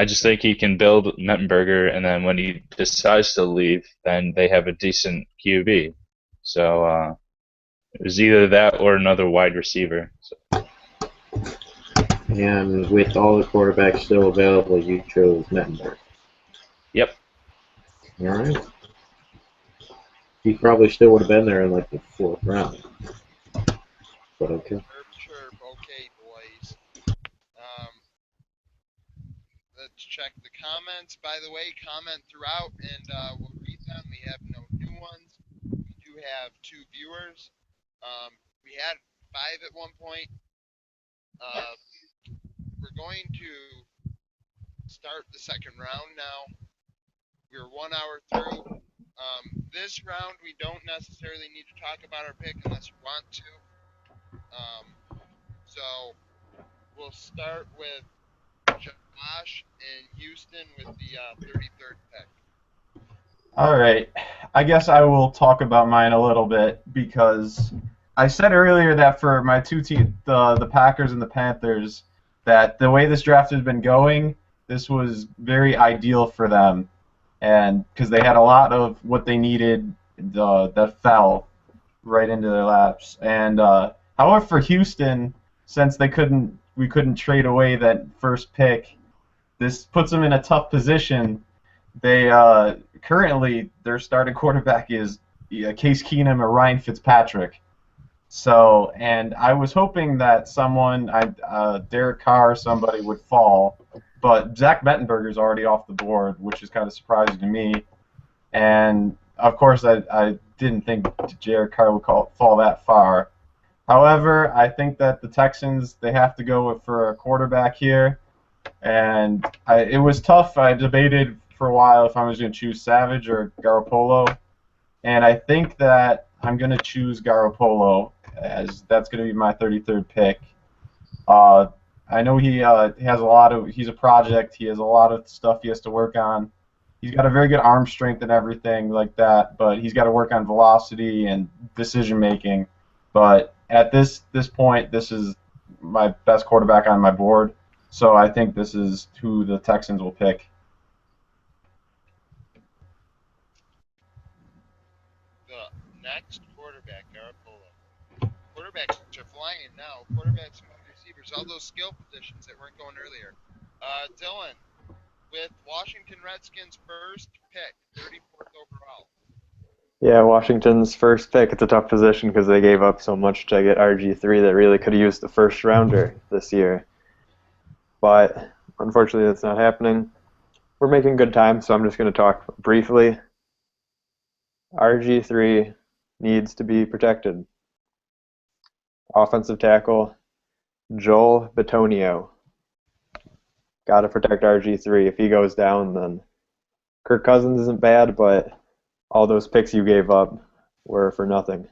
just think he can build Mettenberger, and then when he decides to leave, then they have a decent QB. So it was either that or another wide receiver. So. And with all the quarterbacks still available, you chose Mettenberger. Yep. All right. He probably still would have been there in like the 4th round. But okay. Chirp, okay, boys. Let's check the comments. By the way, comment throughout, and we'll read them. We have no new ones. We do have 2 viewers. We had 5 at one point. We're going to start the 2nd round now. We're 1 hour through. This round, we don't necessarily need to talk about our pick unless you want to. So we'll start with Josh in Houston with the 33rd pick. All right. I guess I will talk about mine a little bit because I said earlier that for my 2 teams, the Packers and the Panthers, that the way this draft has been going, this was very ideal for them, and because they had a lot of what they needed that fell right into their laps. And however, for Houston, since we couldn't trade away that first pick, this puts them in a tough position. They currently their starting quarterback is Case Keenum or Ryan Fitzpatrick. So, and I was hoping that Derek Carr or somebody would fall, but Zach Mettenberger's already off the board, which is kind of surprising to me. And of course, I didn't think Derek Carr would fall that far. However, I think that the Texans, they have to go for a quarterback here. And it was tough. I debated for a while if I was going to choose Savage or Garoppolo. And I think that I'm going to choose Garoppolo, as that's going to be my 33rd pick. I know he has he's a project. He has a lot of stuff he has to work on. He's got a very good arm strength and everything like that, but he's got to work on velocity and decision making. But at this point, this is my best quarterback on my board. So I think this is who the Texans will pick. The next quarterback, Garoppolo. Quarterbacks are flying now. Quarterbacks and wide receivers, all those skill positions that weren't going earlier. Dylan, with Washington Redskins' first pick, 34th overall. Yeah, Washington's first pick. It's a tough position because they gave up so much to get RG3 that really could have used the first rounder this year. But unfortunately, that's not happening. We're making good time, so I'm just going to talk briefly. RG3 needs to be protected. Offensive tackle, Joel Bitonio. Got to protect RG3. If he goes down, then Kirk Cousins isn't bad, but all those picks you gave up were for nothing.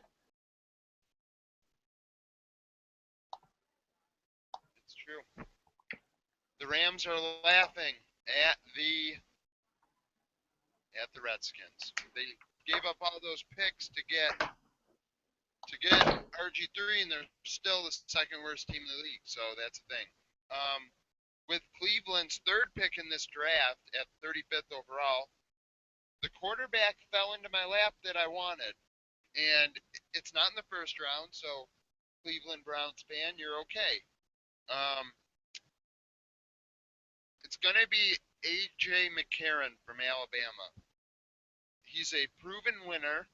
It's true. The Rams are laughing at the Redskins. They gave up all those picks to get RG3, and they're still the second worst team in the league. So that's the thing. With Cleveland's third pick in this draft at 35th overall, the quarterback fell into my lap that I wanted, and it's not in the first round. So, Cleveland Browns fan, you're okay. It's going to be AJ McCarron from Alabama. He's a proven winner,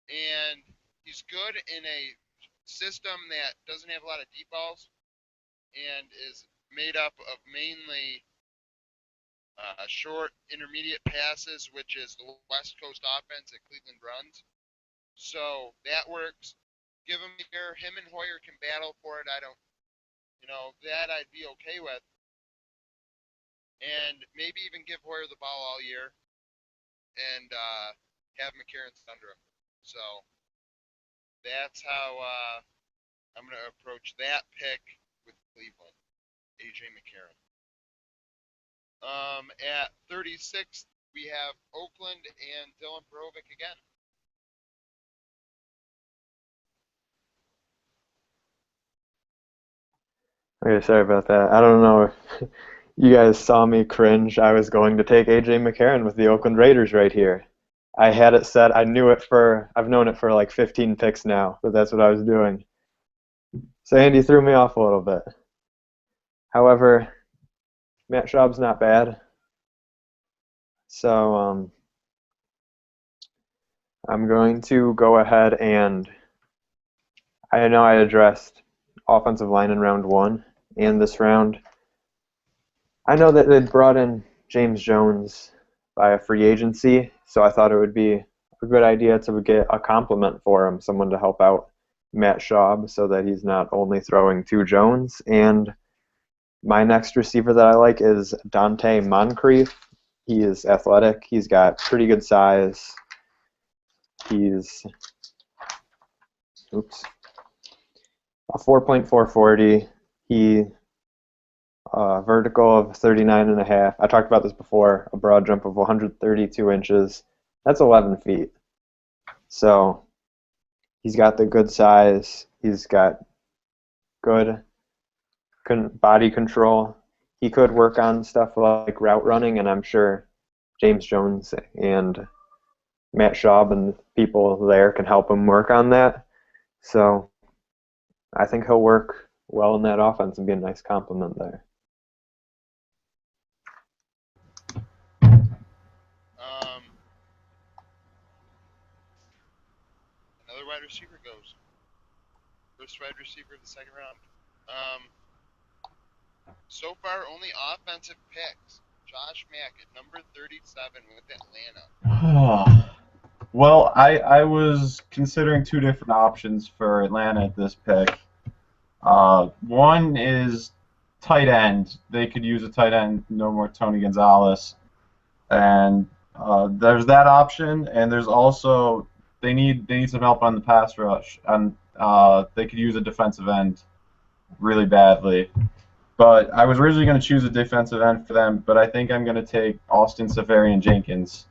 and he's good in a system that doesn't have a lot of deep balls and is made up of mainly short intermediate passes, which is the West Coast offense that Cleveland runs. So that works. Give him here. Him and Hoyer can battle for it. I don't, that I'd be okay with. And maybe even give Hoyer the ball all year and have McCarron under him. So that's how I'm going to approach that pick with Cleveland, AJ McCarron. At 36th, we have Oakland and Dylan Borovic again. Okay, sorry about that. I don't know if you guys saw me cringe. I was going to take AJ McCarron with the Oakland Raiders right here. I had it set. I've known it for like 15 picks now, but that's what I was doing. So Andy threw me off a little bit. However, Matt Schaub's not bad. So I'm going to go ahead and I know I addressed offensive line in round 1 and this round. I know that they brought in James Jones by a free agency, so I thought it would be a good idea to get a compliment for him, someone to help out Matt Schaub so that he's not only throwing to Jones. And my next receiver that I like is Dante Moncrief. He is athletic. He's got pretty good size. He's a 4.440. He vertical of 39.5. I talked about this before. A broad jump of 132 inches. That's 11 feet. So he's got the good size. He's got good body control. He could work on stuff like route running, and I'm sure James Jones and Matt Schaub and people there can help him work on that. So I think he'll work well in that offense and be a nice compliment there. Another wide receiver goes. First wide receiver of the second round. So far, only offensive picks. Josh Mack at number 37 with Atlanta. Well, I was considering 2 different options for Atlanta at this pick. One is tight end. They could use a tight end, no more Tony Gonzalez. And there's that option, and there's also they need some help on the pass rush, and they could use a defensive end really badly. But I was originally going to choose a defensive end for them, but I think I'm going to take Austin Seferian-Jenkins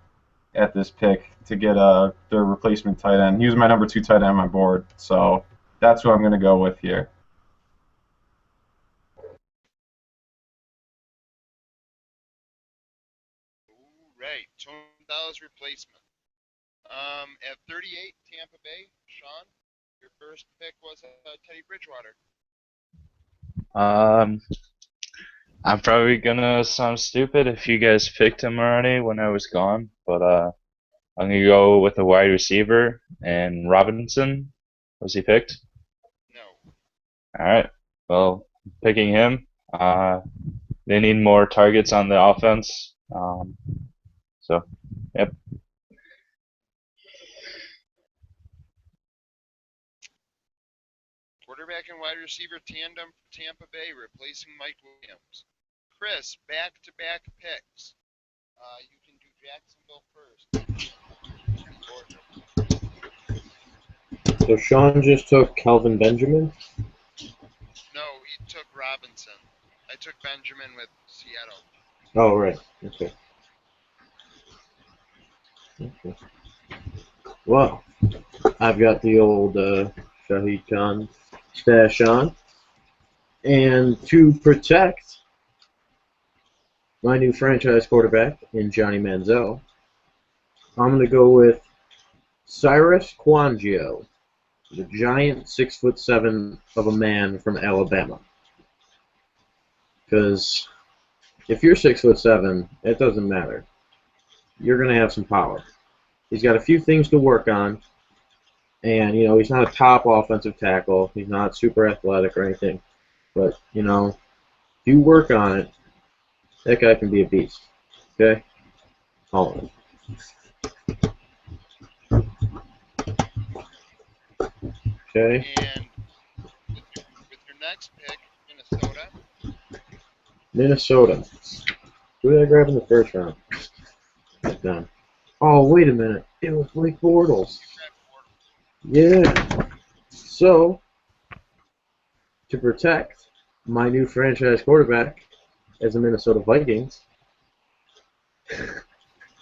at this pick to get their replacement tight end. He was my number 2 tight end on my board, so that's who I'm going to go with here. right, Tony Gonzalez replacement. At 38, Tampa Bay, Sean, your first pick was Teddy Bridgewater. I'm probably gonna sound stupid if you guys picked him already when I was gone, but I'm gonna go with a wide receiver and Robinson. Was he picked? No. All right. Well, picking him. They need more targets on the offense. So, yep. Quarterback and wide receiver tandem for Tampa Bay, replacing Mike Williams. Chris, back-to-back picks. You can do Jacksonville first. So Sean just took Kelvin Benjamin. No, he took Robinson. I took Benjamin with Seattle. Oh, right. Okay. Okay. Well, I've got the old Shahid Khan stash on. And to protect my new franchise quarterback in Johnny Manziel, I'm going to go with CHI Gilbert, the giant 6'7" of a man from Alabama. Because if you're 6'7", it doesn't matter. You're going to have some power. He's got a few things to work on. And, you know, he's not a top offensive tackle. He's not super athletic or anything. But, you know, if you work on it, that guy can be a beast. Okay? All of it. Okay? And with your next pick, Minnesota. Minnesota. Who did I grab in the first round? Right down. Oh, wait a minute. It was Blake Bortles. Yeah. So, to protect my new franchise quarterback as the Minnesota Vikings,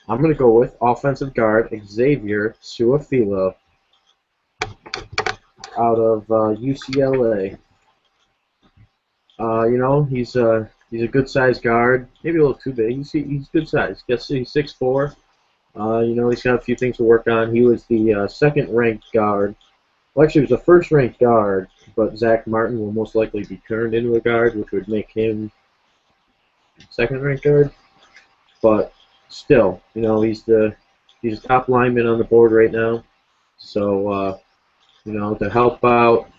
I'm going to go with offensive guard Xavier Su'a-Filo out of UCLA. You know, he's a good-sized guard. Maybe a little too big. He's good size. Guess he's 6'4". You know, he's got a few things to work on. He was the second-ranked guard. Well, actually, he was the first-ranked guard, but Zach Martin will most likely be turned into a guard, which would make him second-ranked guard. But still, you know, he's a top lineman on the board right now. So, you know, to help out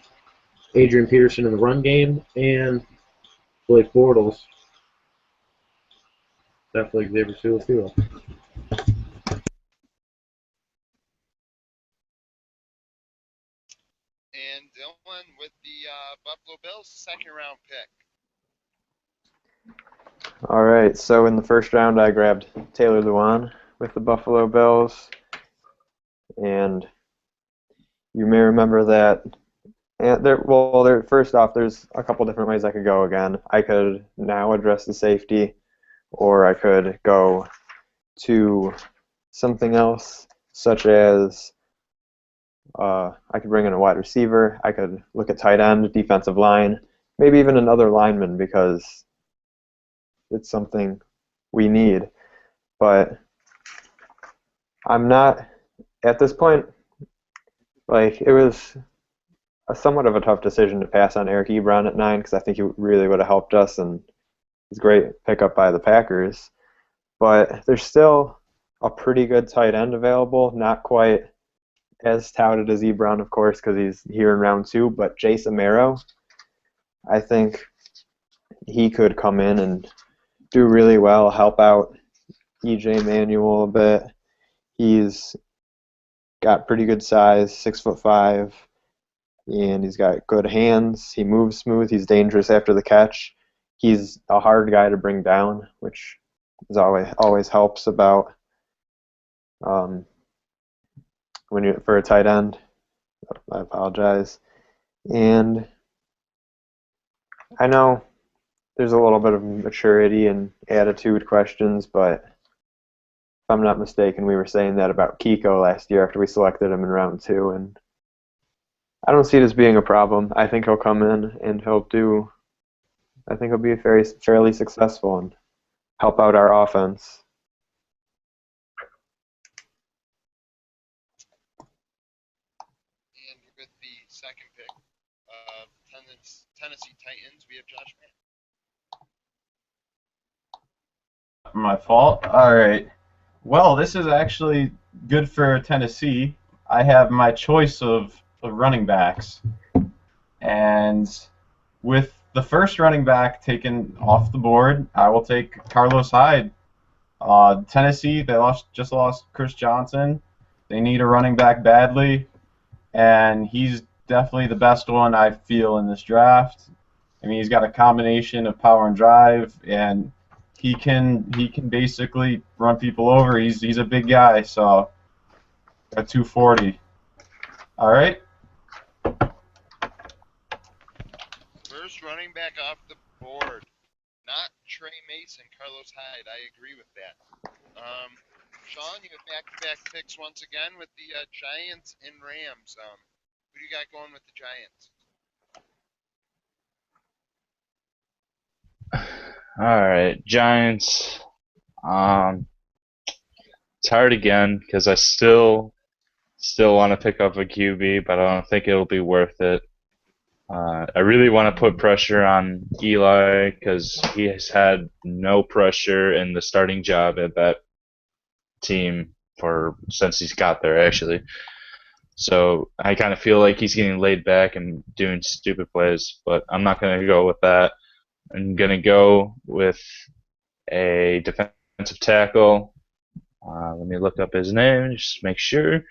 Adrian Peterson in the run game and Blake Bortles, definitely Xavier Su'a-Filo. And Dylan with the Buffalo Bills, second-round pick. All right, so in the first round, I grabbed Taylor Lewan with the Buffalo Bills. And you may remember that. And first off, there's a couple different ways I could go again. I could now address the safety, or I could go to something else, such as I could bring in a wide receiver. I could look at tight end, defensive line, maybe even another lineman because it's something we need. But I'm not, at this point, like, it was somewhat of a tough decision to pass on Eric Ebron at 9 because I think he really would have helped us, and he's a great pickup by the Packers. But there's still a pretty good tight end available, not quite as touted as Ebron, of course, because he's here in round 2, but JAX Manziel, I think he could come in and do really well, help out EJ Manuel a bit. He's got pretty good size, 6'5", and he's got good hands. He moves smooth. He's dangerous after the catch. He's a hard guy to bring down, which is always helps about when you're for a tight end. I apologize. And I know there's a little bit of maturity and attitude questions, but if I'm not mistaken, we were saying that about Kiko last year after we selected him in round 2, and I don't see it as being a problem. I think he'll come in and I think he'll be fairly successful and help out our offense. Tennessee Titans, we have Josh Mack. My fault. All right. Well, this is actually good for Tennessee. I have my choice of running backs. And with the first running back taken off the board, I will take Carlos Hyde. Tennessee, they just lost Chris Johnson. They need a running back badly, and he's definitely the best one I feel in this draft. I mean, he's got a combination of power and drive, and he can basically run people over. He's a big guy, so at 240. All right. First running back off the board. Not Trey Mason, Carlos Hyde. I agree with that. Sean, you have back-to-back picks once again with the Giants and Rams. Who do you got going with the Giants? All right, Giants. It's hard again because I still want to pick up a QB, but I don't think it'll be worth it. I really want to put pressure on Eli because he has had no pressure in the starting job at that team since he's got there, actually. So I kind of feel like he's getting laid back and doing stupid plays, but I'm not going to go with that. I'm going to go with a defensive tackle. Let me look up his name just to make sure.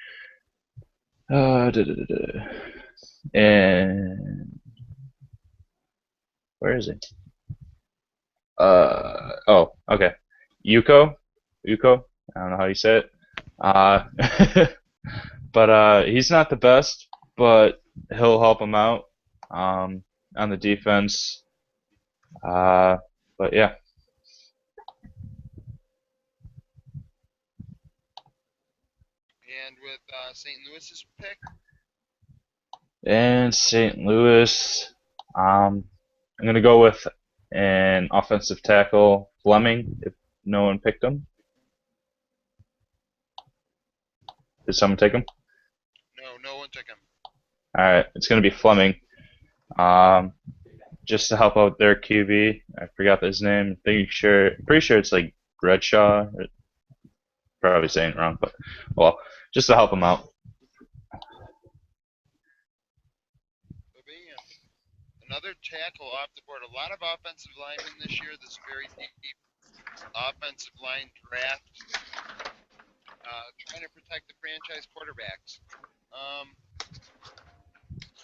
And where is he? Oh, okay. Yuko. I don't know how you say it. But he's not the best, but he'll help him out on the defense. But yeah. And with St. Louis's pick? And St. Louis, I'm going to go with an offensive tackle, Fleming, if no one picked him. Did someone take him? No one took him. All right, it's going to be Fleming. Just to help out their QB. I forgot his name. Pretty sure it's like Redshaw. Probably saying it wrong, but well, just to help him out. Another tackle off the board. A lot of offensive linemen this year. This very deep offensive line draft. Trying to protect the franchise quarterbacks.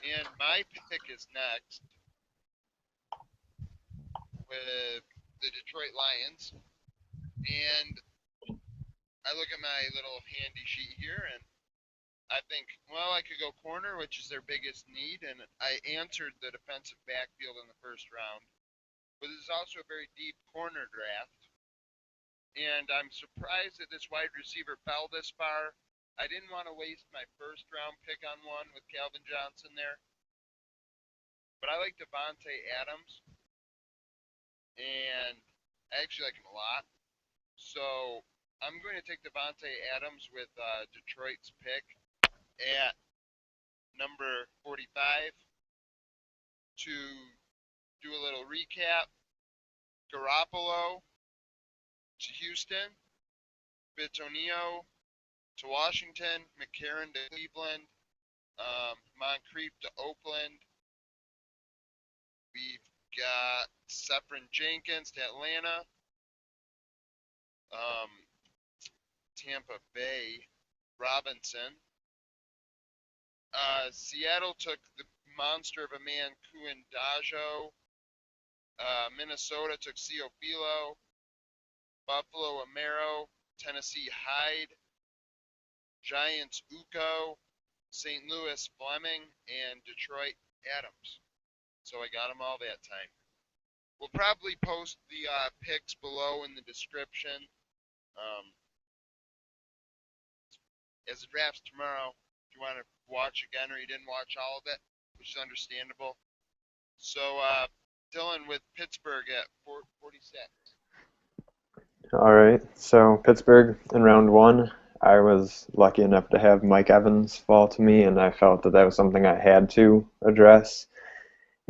And my pick is next with the Detroit Lions. And I look at my little handy sheet here, and I think, well, I could go corner, which is their biggest need, and I answered the defensive backfield in the first round. But this is also a very deep corner draft, and I'm surprised that this wide receiver fell this far. I didn't want to waste my first round pick on one with Calvin Johnson there, but I like Devontae Adams, and I actually like him a lot. So I'm going to take Devontae Adams with Detroit's pick at number 45 to do a little recap. Garoppolo to Houston, Bitonio to Washington, McCarron to Cleveland, Moncrief to Oakland. We've got Sefrin Jenkins to Atlanta, Tampa Bay, Robinson. Seattle took the monster of a man, Kouandjio. Minnesota took Filo. Buffalo Amaro. Tennessee Hyde. Giants Uko. St. Louis Fleming. And Detroit Adams. So I got them all that time. We'll probably post the picks below in the description. As the draft's tomorrow, if you want to watch again or you didn't watch all of it, which is understandable. So, Dylan with Pittsburgh at 46. All right, so Pittsburgh in round one, I was lucky enough to have Mike Evans fall to me, and I felt that that was something I had to address.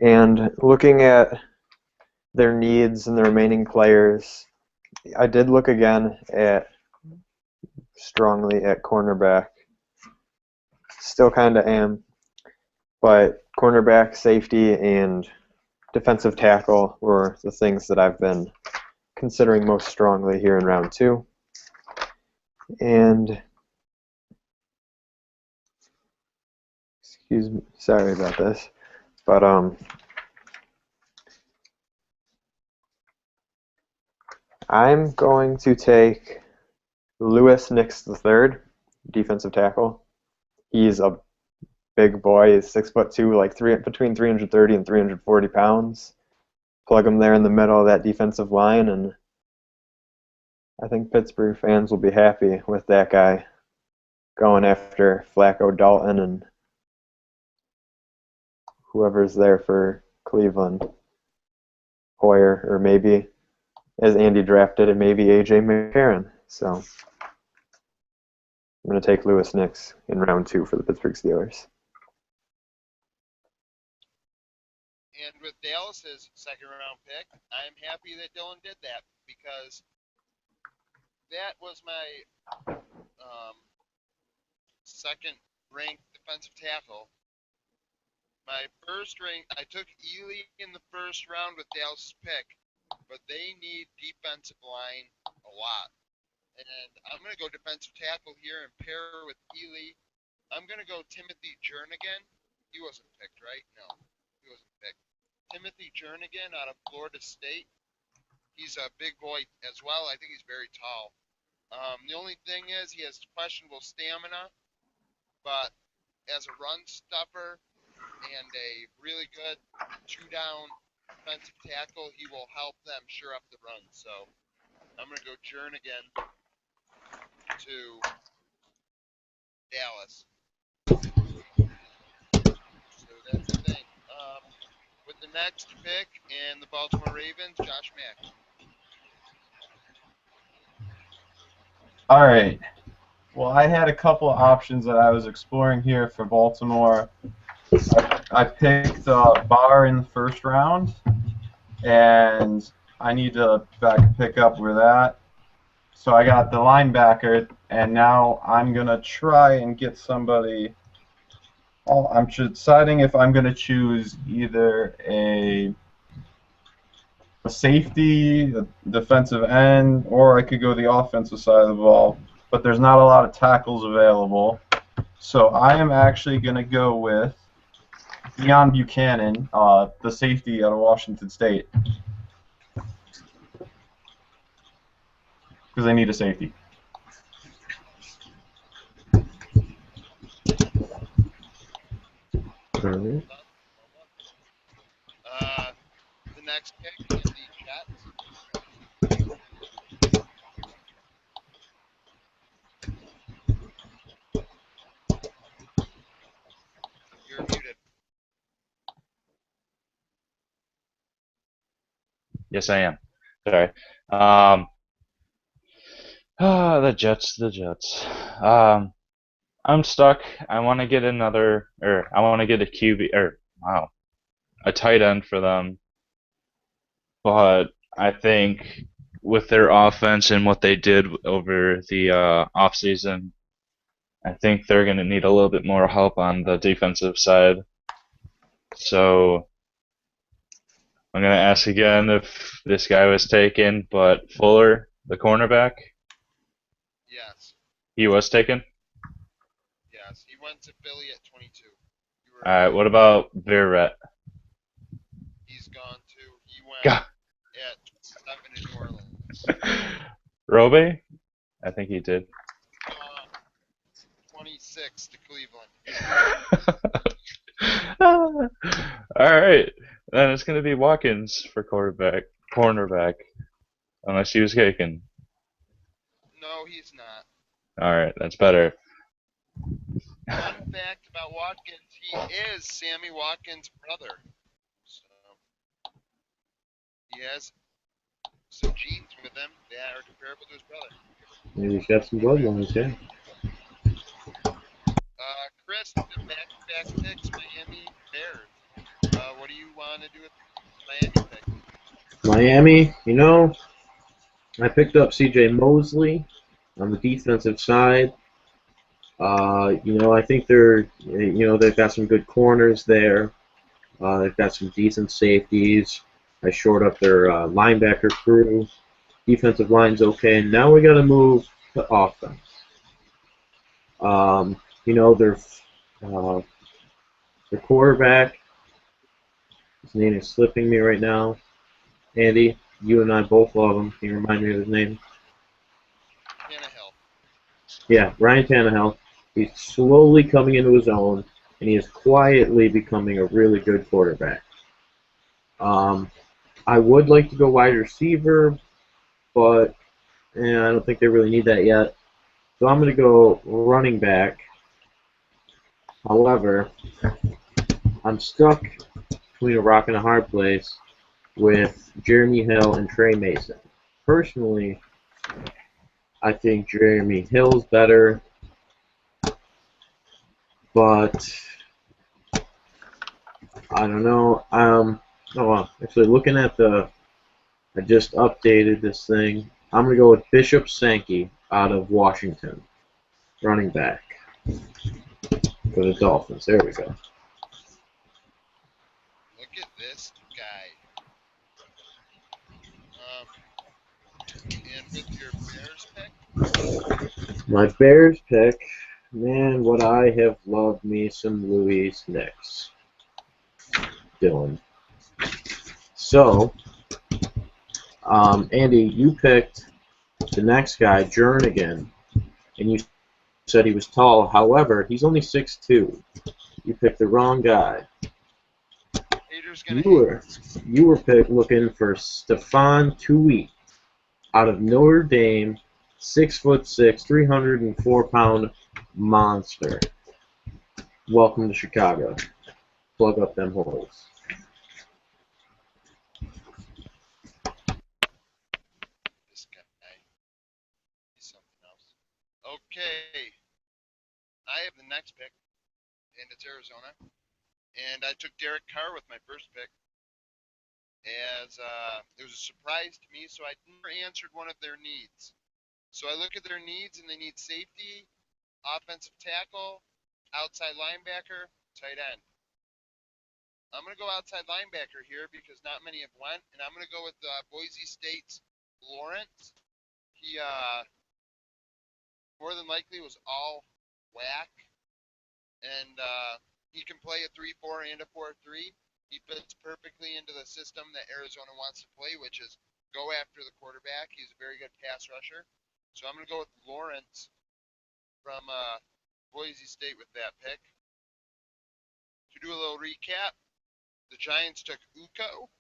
And looking at their needs and the remaining players, I did look again strongly at cornerback. Still kind of am, but cornerback, safety, and defensive tackle were the things that I've been considering most strongly here in round 2. And excuse me, sorry about this, but I'm going to take Louis Nix III, defensive tackle. He's a big boy. He's 6'2", like between 330 and 340 pounds. Plug him there in the middle of that defensive line, and I think Pittsburgh fans will be happy with that guy going after Flacco, Dalton, and whoever's there for Cleveland. Hoyer, or maybe, as Andy drafted it, maybe AJ McCarron. So I'm going to take Louis Nix in round 2 for the Pittsburgh Steelers. And with Dallas's second-round pick, I'm happy that Dylan did that because that was my second-ranked defensive tackle. My first rank, I took Ealy in the first round with Dallas's pick, but they need defensive line a lot. And I'm going to go defensive tackle here and pair with Ealy. I'm going to go Timothy Jernigan. He wasn't picked, right? No, he wasn't picked. Timothy Jernigan out of Florida State. He's a big boy as well. I think he's very tall. The only thing is he has questionable stamina, but as a run stuffer and a really good two-down defensive tackle, he will help them shore up the run. So I'm going to go Jernigan to Dallas. So that's the thing. With the next pick and the Baltimore Ravens, Josh Mack. All right. Well, I had a couple of options that I was exploring here for Baltimore. I picked Barr in the first round, and I need to pick up with that. So I got the linebacker, and now I'm going to try and get somebody. I'm deciding if I'm going to choose either a safety, a defensive end, or I could go the offensive side of the ball. But there's not a lot of tackles available. So I am actually going to go with Deon Buchanan, the safety out of Washington State. Because they need a safety. Turner. The next pick is the Jets. You're muted. Yes, I am. Sorry. The Jets. I'm stuck. I want to get I want to get a QB, a tight end for them. But I think with their offense and what they did over the offseason, I think they're going to need a little bit more help on the defensive side. So I'm going to ask again if this guy was taken, but Fuller, the cornerback, Yes. he was taken? Yes. He went to Philly at 22. Alright, what about Verrett? He's gone too. He went God. at 27 in New Orleans. Roby? I think he did. 26 to Cleveland. Alright, then it's going to be Watkins for cornerback, unless he was taken. No, he's not. Alright, that's better. Fun fact about Watkins, he is Sammy Watkins' brother. So he has some genes with him that are comparable to his brother. Maybe he's got some bloodlines, yeah. Chris, the back-to-back picks, Miami Bears. what do you want to do with Miami pick? Miami, you know, I picked up CJ Mosley on the defensive side. You know, I think they've got some good corners there. They've got some decent safeties. I shored up their linebacker crew. Defensive line's okay. Now we got to move to offense. You know, their quarterback, his name is slipping me right now. Andy, you and I both love him. Can you remind me of his name? Tannehill. Yeah, Ryan Tannehill. He's slowly coming into his own, and he is quietly becoming a really good quarterback. I would like to go wide receiver, but I don't think they really need that yet. So I'm going to go running back. However, I'm stuck between a rock and a hard place with Jeremy Hill and Trey Mason. Personally, I think Jeremy Hill's better, but I don't know. Actually, looking at I just updated this thing. I'm going to go with Bishop Sankey out of Washington, running back for the Dolphins. There we go. Look at this guy. And with your Bears pick? My Bears pick, man, would I have loved me some Louis Nix. Dylan. So, Andy, you picked the next guy, Jernigan, and you said he was tall. However, he's only 6'2". You picked the wrong guy. You were looking for Stephon Tuitt out of Notre Dame, 6'6", 304-pound monster. Welcome to Chicago. Plug up them holes. This guy. He's something else. Okay. I have the next pick, and it's Arizona. And I took Derek Carr with my first pick. As it was a surprise to me, so I never answered one of their needs. So I look at their needs, and they need safety, offensive tackle, outside linebacker, tight end. I'm going to go outside linebacker here because not many have went, and I'm going to go with Boise State's Lawrence. He more than likely was all WAC, and he can play a 3-4 and a 4-3. He fits perfectly into the system that Arizona wants to play, which is go after the quarterback. He's a very good pass rusher. So I'm going to go with Lawrence from Boise State with that pick. To do a little recap, the Giants took Uko.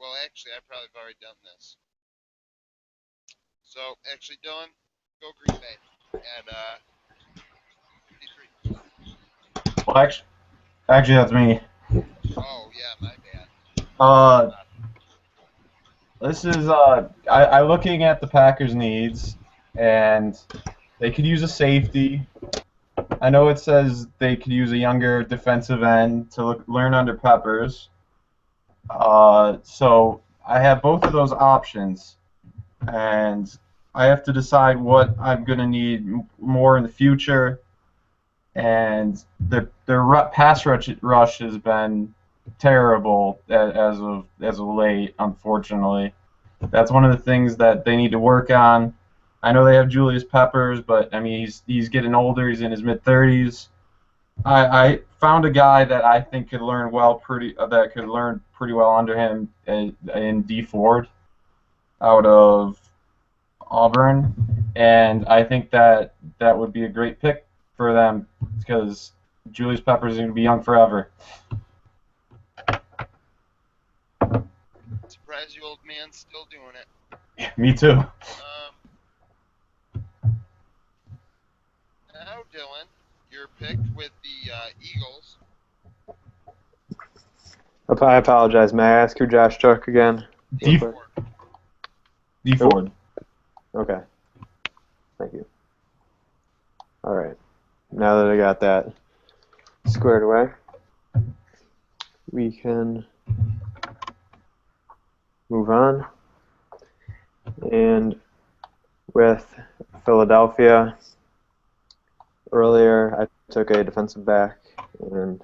Well, actually, I probably have already done this. So, actually, Dylan, go Green Bay at 53. Well, actually, that's me. Oh, yeah, my bad. This is I looking at the Packers' needs, and they could use a safety. I know it says they could use a younger defensive end to learn under Peppers. So I have both of those options, and I have to decide what I'm going to need more in the future. And their pass rush has been terrible as of late, unfortunately. That's one of the things that they need to work on. I know they have Julius Peppers, but I mean he's getting older. He's in his mid-30s. I found a guy that I think could learn pretty well under him in D Ford out of Auburn, and I think that would be a great pick for them because Julius Peppers is going to be young forever. Surprised the old man's still doing it. Me too. Now, Dylan, you're picked with the Eagles. I apologize. May I ask who Josh took again? D Ford. Okay. Thank you. All right. Now that I got that squared away, we can move on. And with Philadelphia, earlier I took a defensive back in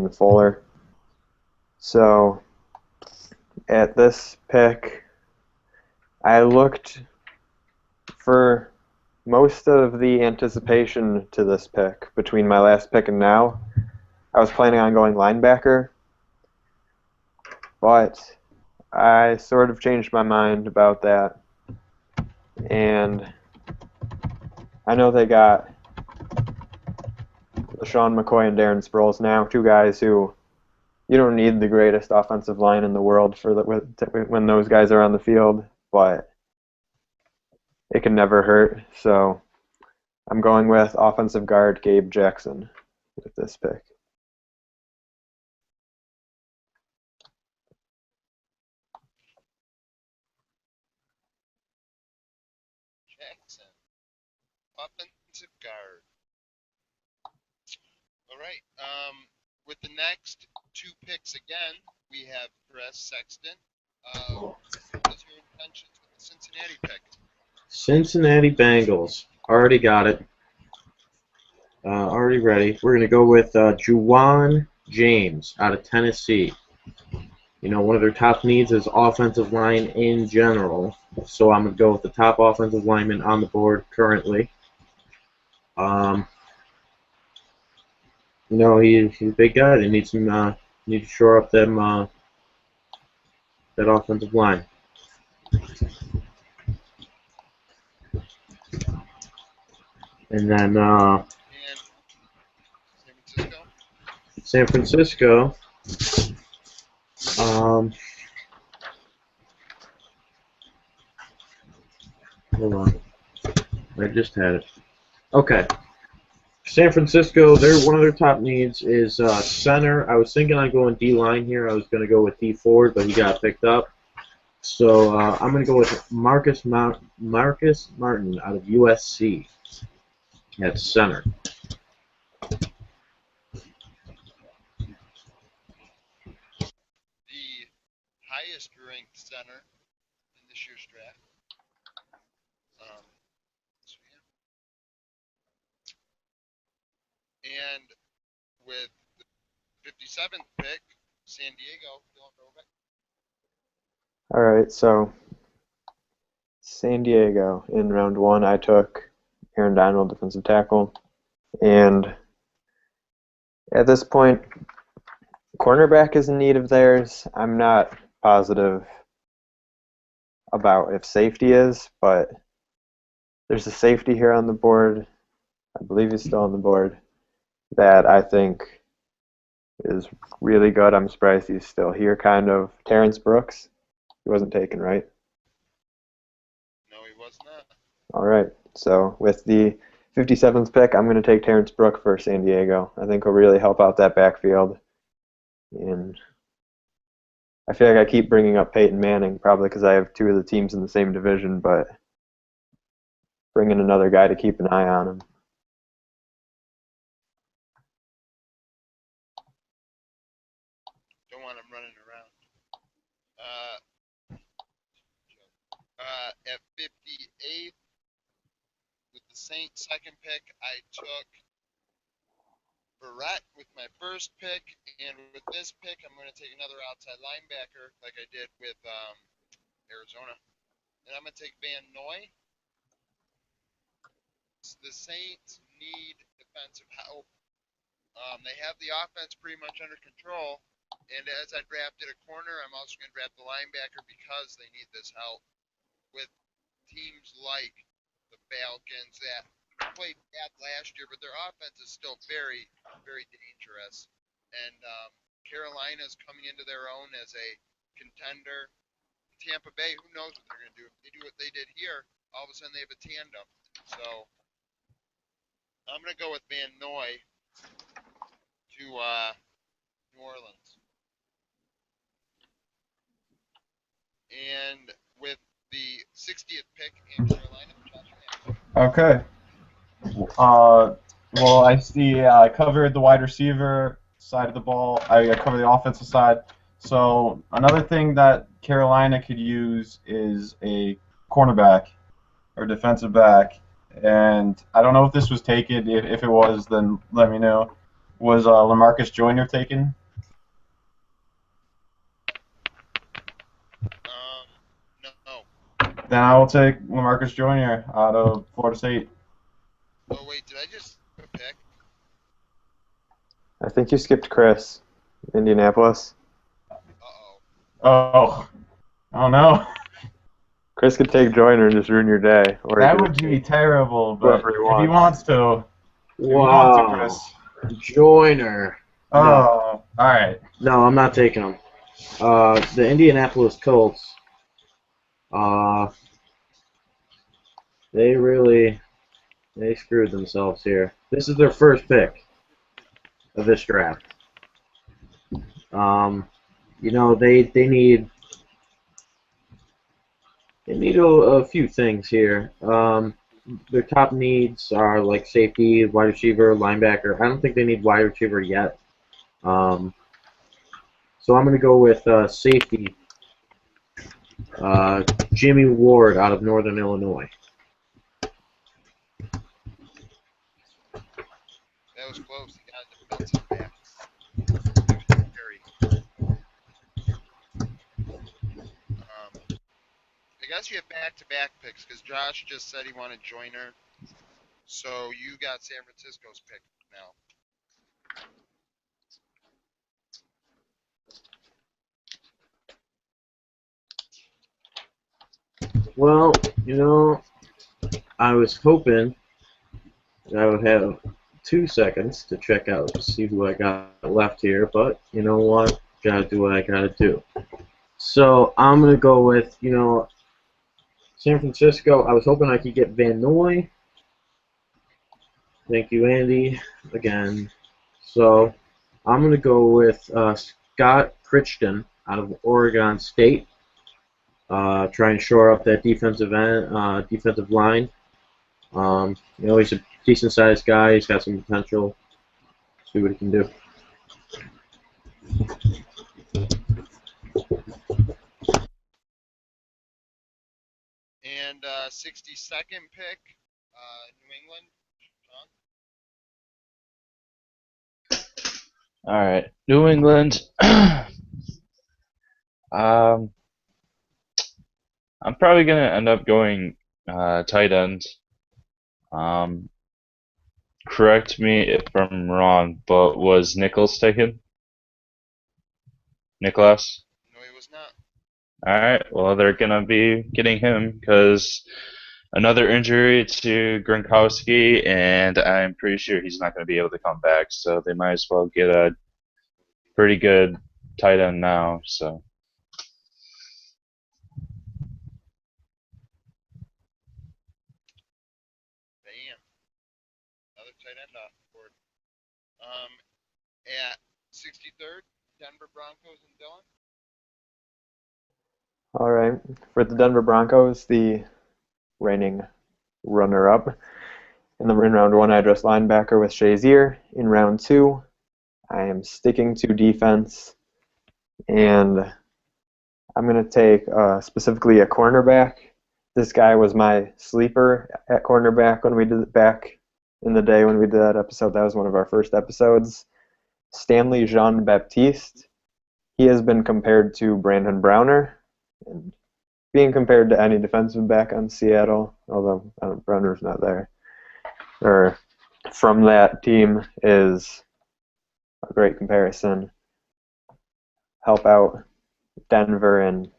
Fuller. So at this pick, I looked for most of the anticipation to this pick between my last pick and now. I was planning on going linebacker, but I sort of changed my mind about that. And I know they got LaShawn McCoy and Darren Sproles now, two guys who you don't need the greatest offensive line in the world for when those guys are on the field, but it can never hurt. So I'm going with offensive guard Gabe Jackson with this pick. Jackson, offensive guard. All right. With the next two picks again, we have Chris Sexton. What is your intentions with the Cincinnati pick? Cincinnati Bengals. Already got it. Already ready. We're going to go with Juwan James out of Tennessee. You know, one of their top needs is offensive line in general. So I'm going to go with the top offensive lineman on the board currently. You know, he's a big guy. They need some need to shore up them that offensive line. And then And San Francisco. Hold on. I just had it. Okay. San Francisco, one of their top needs is center. I was thinking on going D-line here. I was going to go with D Ford, but he got picked up. So I'm going to go with Marcus Martin out of USC at center. The highest ranked center in this year's draft. And with the 57th pick, San Diego, Dylan Roby. All right, so San Diego in round one, I took Aaron Donald, defensive tackle, and at this point, cornerback is in need of theirs. I'm not positive about if safety is, but there's a safety here on the board. I believe he's still on the board. That I think is really good. I'm surprised he's still here, kind of. Terrence Brooks. He wasn't taken, right? No, he was not. All right. So with the 57th pick, I'm going to take Terrence Brooks for San Diego. I think he'll really help out that backfield. And I feel like I keep bringing up Peyton Manning, probably because I have two of the teams in the same division, but bringing another guy to keep an eye on him. Don't want him running around. At 58th, with the Saints' second pick, I took Verrett with my first pick, and with this pick, I'm going to take another outside linebacker like I did with Arizona. And I'm going to take Van Noy. The Saints need defensive help. They have the offense pretty much under control, and as I drafted a corner, I'm also going to draft the linebacker because they need this help. With teams like the Falcons that played bad last year, but their offense is still very, very dangerous. And Carolina's coming into their own as a contender. Tampa Bay, who knows what they're going to do? If they do what they did here, all of a sudden they have a tandem. So I'm going to go with Van Noy to New Orleans. And with the 60th pick in Carolina, Okay. Well, I see I covered the wide receiver side of the ball. I cover the offensive side. So another thing that Carolina could use is a cornerback or defensive back. And I don't know if this was taken. If it was, then let me know. Was LaMarcus Joyner taken? No. Then I will take LaMarcus Joyner out of Florida State. Oh wait, did I just pick? I think you skipped Chris, Indianapolis. Oh no. Chris could take Joyner and just ruin your day. Or That would be terrible, but whoever he if he wants to. If he wants to, Chris. Joyner. Oh, all right. No, I'm not taking him. The Indianapolis Colts. They screwed themselves here. This is their first pick of this draft. You know, they need a few things here. Their top needs are like safety, wide receiver, linebacker. I don't think they need wide receiver yet. So I'm going to go with safety, Jimmy Ward out of Northern Illinois. That was close. He got a defensive back. I guess you have back-to-back picks because Josh just said he wanted Joyner. So you got San Francisco's pick now. Well, you know, I was hoping that I would have 2 seconds to check out to see who I got left here, but you know what? Gotta do what I gotta do. So I'm gonna go with, you know, San Francisco. I was hoping I could get Van Noy. Thank you, Andy, again. So I'm gonna go with Scott Crichton out of Oregon State. Try and shore up that defensive line. You know, he's a decent-sized guy. He's got some potential. See what he can do. And 62nd pick, New England. All right, New England. I'm probably gonna end up going tight end. Correct me if I'm wrong, but was Nichols taken? Nicholas? No, he was not. All right. Well, they're gonna be getting him because another injury to Gronkowski, and I'm pretty sure he's not gonna be able to come back. So they might as well get a pretty good tight end now. So. Bam. Another tight end off the board. At 63rd, Denver Broncos and Dylan. All right. For the Denver Broncos, the reigning runner-up. In round 1, I addressed linebacker with Shazier. In round 2, I am sticking to defense, and I'm going to take specifically a cornerback. This guy was my sleeper at cornerback when we did it back in the day when we did that episode. That was one of our first episodes. Stanley Jean-Baptiste. He has been compared to Brandon Browner, and being compared to any defensive back on Seattle, although Browner's not there, or from that team, is a great comparison. Help out Denver and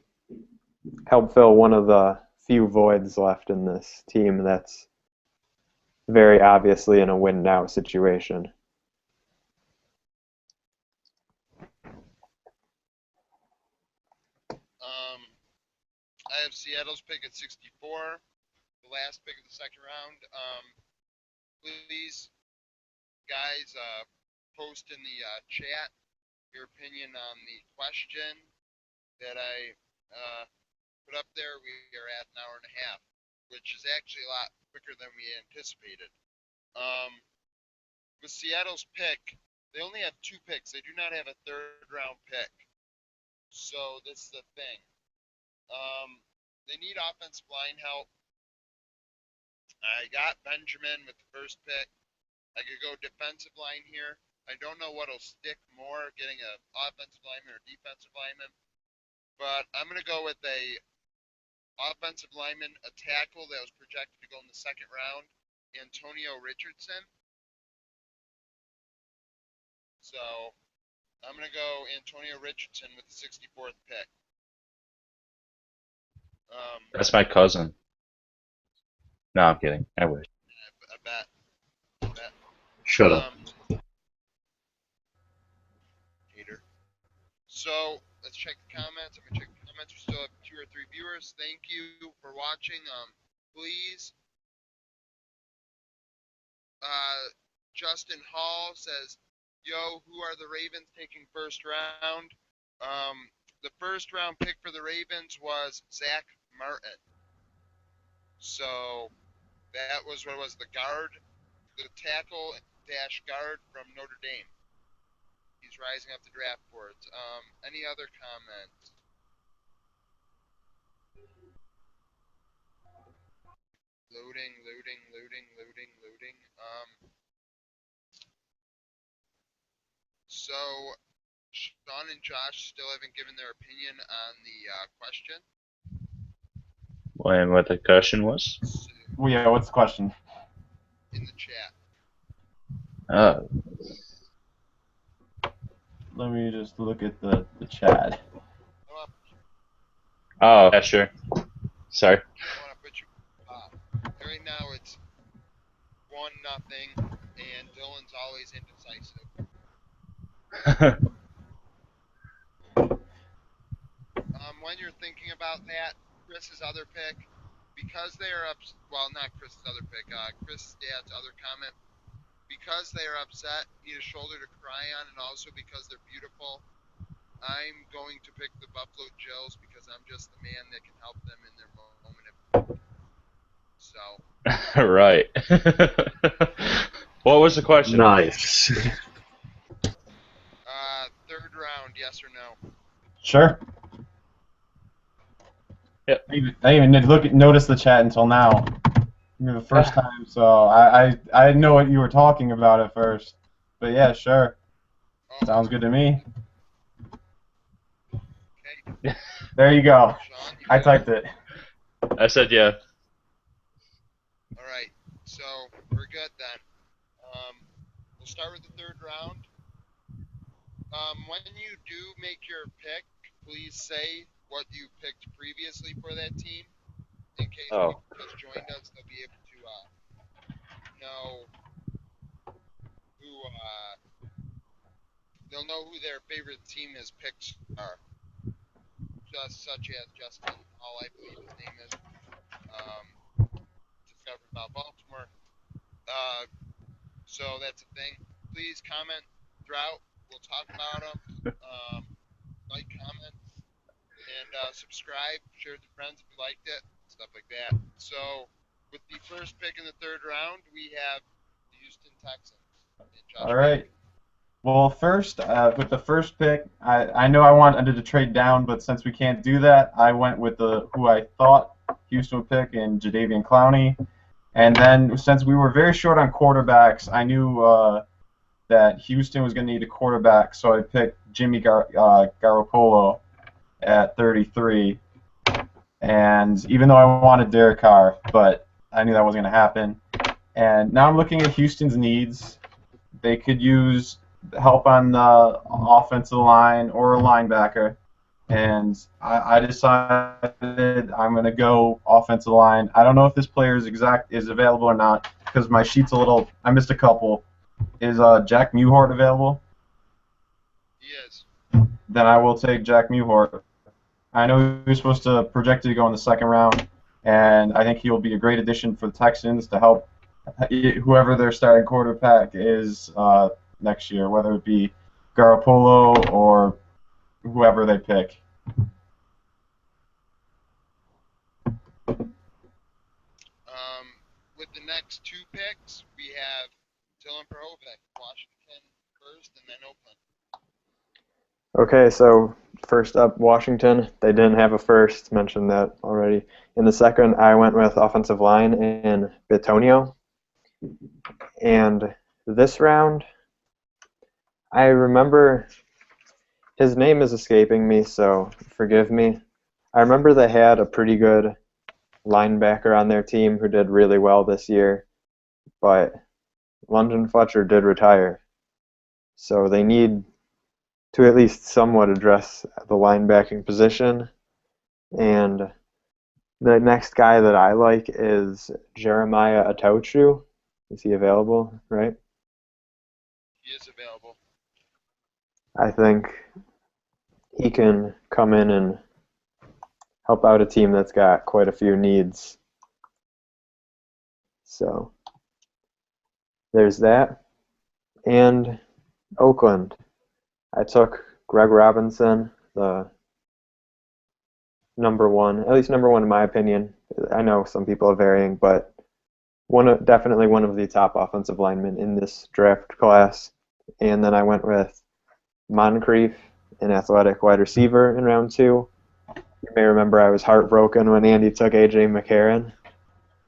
help fill one of the few voids left in this team that's very obviously in a win-now situation. I have Seattle's pick at 64, the last pick of the second round. Please, guys, post in the chat your opinion on the question that I put up there. We are at an hour and a half, which is actually a lot quicker than we anticipated. With Seattle's pick, they only have 2 picks. They do not have a 3rd round pick. So this is the thing. They need offensive line help. I got Benjamin with the 1st pick. I could go defensive line here. I don't know what'll stick more, getting an offensive lineman or defensive lineman. But I'm going to go with a offensive lineman, a tackle that was projected to go in the 2nd round, Antonio Richardson. So I'm going to go Antonio Richardson with the 64th pick. That's my cousin. No, I'm kidding. I wish. I bet. Shut up. Hater. So let's check the comments. I'm gonna check the comments. We still have 2 or 3 viewers. Thank you for watching. Please. Justin Hall says, "Yo, who are the Ravens taking 1st round?" The 1st round pick for the Ravens was Zach Martin. So that was what was the guard, the tackle dash guard from Notre Dame. He's rising up the draft boards. Any other comments? Loading. So Sean and Josh still haven't given their opinion on the question. And what the question was? So, Well, yeah, what's the question? in the chat. Let me just look at the chat. Oh, yeah, sure. Sorry. I don't want to put you right now it's 1-0, and Dylan's always indecisive. When you're thinking about that, Chris's other pick, because they are well, not Chris's other pick, Chris Dad's other comment, because they are upset, need a shoulder to cry on, and also because they're beautiful, I'm going to pick the Buffalo Jills because I'm just the man that can help them in their moment of so. Right. What was the question? Nice. 3rd round, yes or no? Sure. Yep. I didn't even notice the chat until now. The first time, so I didn't know what you were talking about at first. But yeah, sure. Oh, Sounds good to me. okay. There you go. Sean, you I got typed it. I said yeah. All right, so we're good then. We'll start with the 3rd round. When you do make your pick, please say what you picked previously for that team. In case people just joined us, they'll be able to know who they'll know who their favorite team is picks are. Just such as Justin Hall, I believe his name is. Discovered about Baltimore. So that's a thing. Please comment throughout. We'll talk about them. Like, comment, and subscribe. Share with your friends if you liked it. Stuff like that. So with the 1st pick in the 3rd round, we have the Houston Texans. All right. Well, first, with the 1st pick, I know I wanted to trade down, but since we can't do that, I went with who I thought Houston would pick in JAX Clowney. And then since we were very short on quarterbacks, I knew that Houston was going to need a quarterback, so I picked Jimmy Garoppolo at 33. And even though I wanted Derek Carr, but I knew that wasn't going to happen. And now I'm looking at Houston's needs. They could use help on the offensive line or a linebacker. And I decided I'm going to go offensive line. I don't know if this player is available or not because my sheet's I missed a couple. Is Jack Mewhort available? He is. Then I will take Jack Mewhort. I know he was supposed to projected to go in the 2nd round, and I think he will be a great addition for the Texans to help whoever their starting quarterback is next year, whether it be Garoppolo or whoever they pick. With the next 2 picks, we have Dylan Perovic, Washington first, and then Oakland. Okay, so first up, Washington. They didn't have a first. Mentioned that already. In the second, I went with offensive line and Bitonio. And this round, I remember his name is escaping me, so forgive me. I remember they had a pretty good linebacker on their team who did really well this year, but London Fletcher did retire. So they need to at least somewhat address the linebacking position. And the next guy that I like is Jeremiah Atouchu. Is he available, right? He is available. I think he can come in and help out a team that's got quite a few needs. So there's that. And Oakland. I took Greg Robinson, the number one, at least number one in my opinion. I know some people are varying, but definitely one of the top offensive linemen in this draft class. And then I went with Moncrief, an athletic wide receiver, in round 2. You may remember I was heartbroken when Andy took AJ McCarron.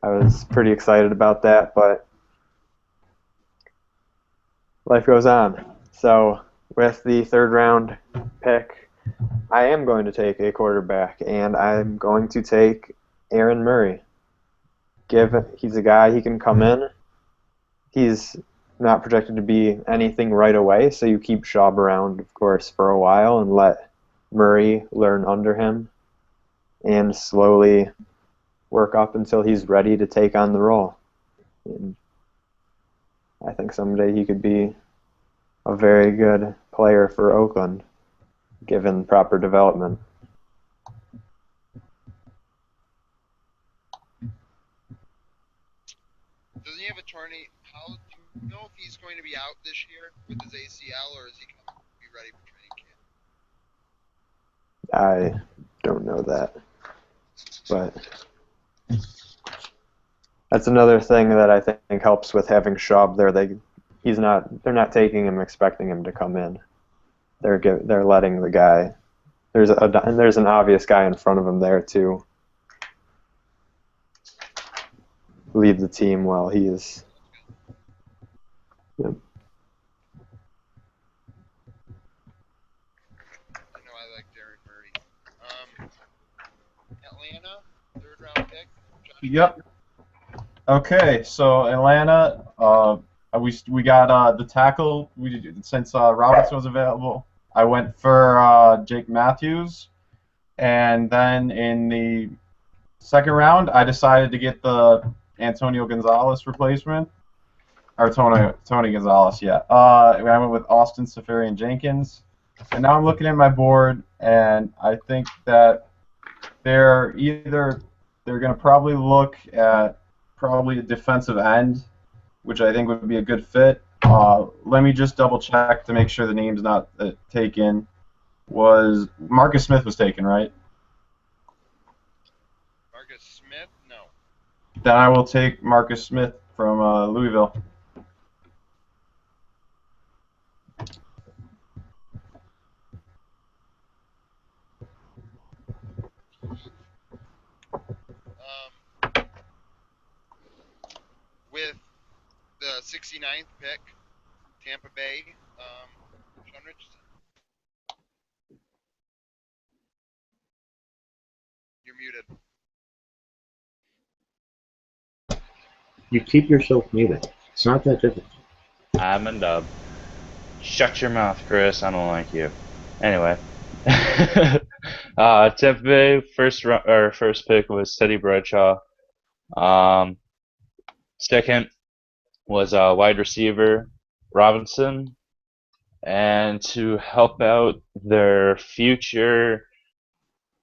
I was pretty excited about that, but life goes on. So with the third round pick, I am going to take a quarterback, and I'm going to take Aaron Murray. He's a guy, he can come in. He's not projected to be anything right away, so you keep Schaub around, of course, for a while and let Murray learn under him and slowly work up until he's ready to take on the role. And I think someday he could be a very good player for Oakland, given proper development. Doesn't he have a tourney? How do you know if he's going to be out this year with his ACL, or is he going to be ready for training camp? I don't know that, but that's another thing that I think helps with having Schaub there. They're not taking him expecting him to come in. They're letting the guy. And there's an obvious guy in front of him there to lead the team while he is. Yep. I know I like Derek Murray. Atlanta, third round pick. Yep. Okay, so Atlanta, we got the tackle. Since Robinson was available, I went for Jake Matthews, and then in the second round, I decided to get the Antonio Gonzalez replacement, or Tony Gonzalez. Yeah. I went with Austin Safarian-Jenkins, and now I'm looking at my board, and I think that they're going to probably look at a defensive end, which I think would be a good fit. Let me just double check to make sure the name's not taken. Was Marcus Smith was taken, right? Marcus Smith? No. Then I will take Marcus Smith from Louisville. With the 69th pick, Tampa Bay, Sean Richardson. You're muted. You keep yourself muted. It's not that difficult. I'm a dub. Shut your mouth, Chris. I don't like you. Anyway. Tampa Bay first pick was Teddy Bradshaw. Second was wide receiver Robinson, and to help out their future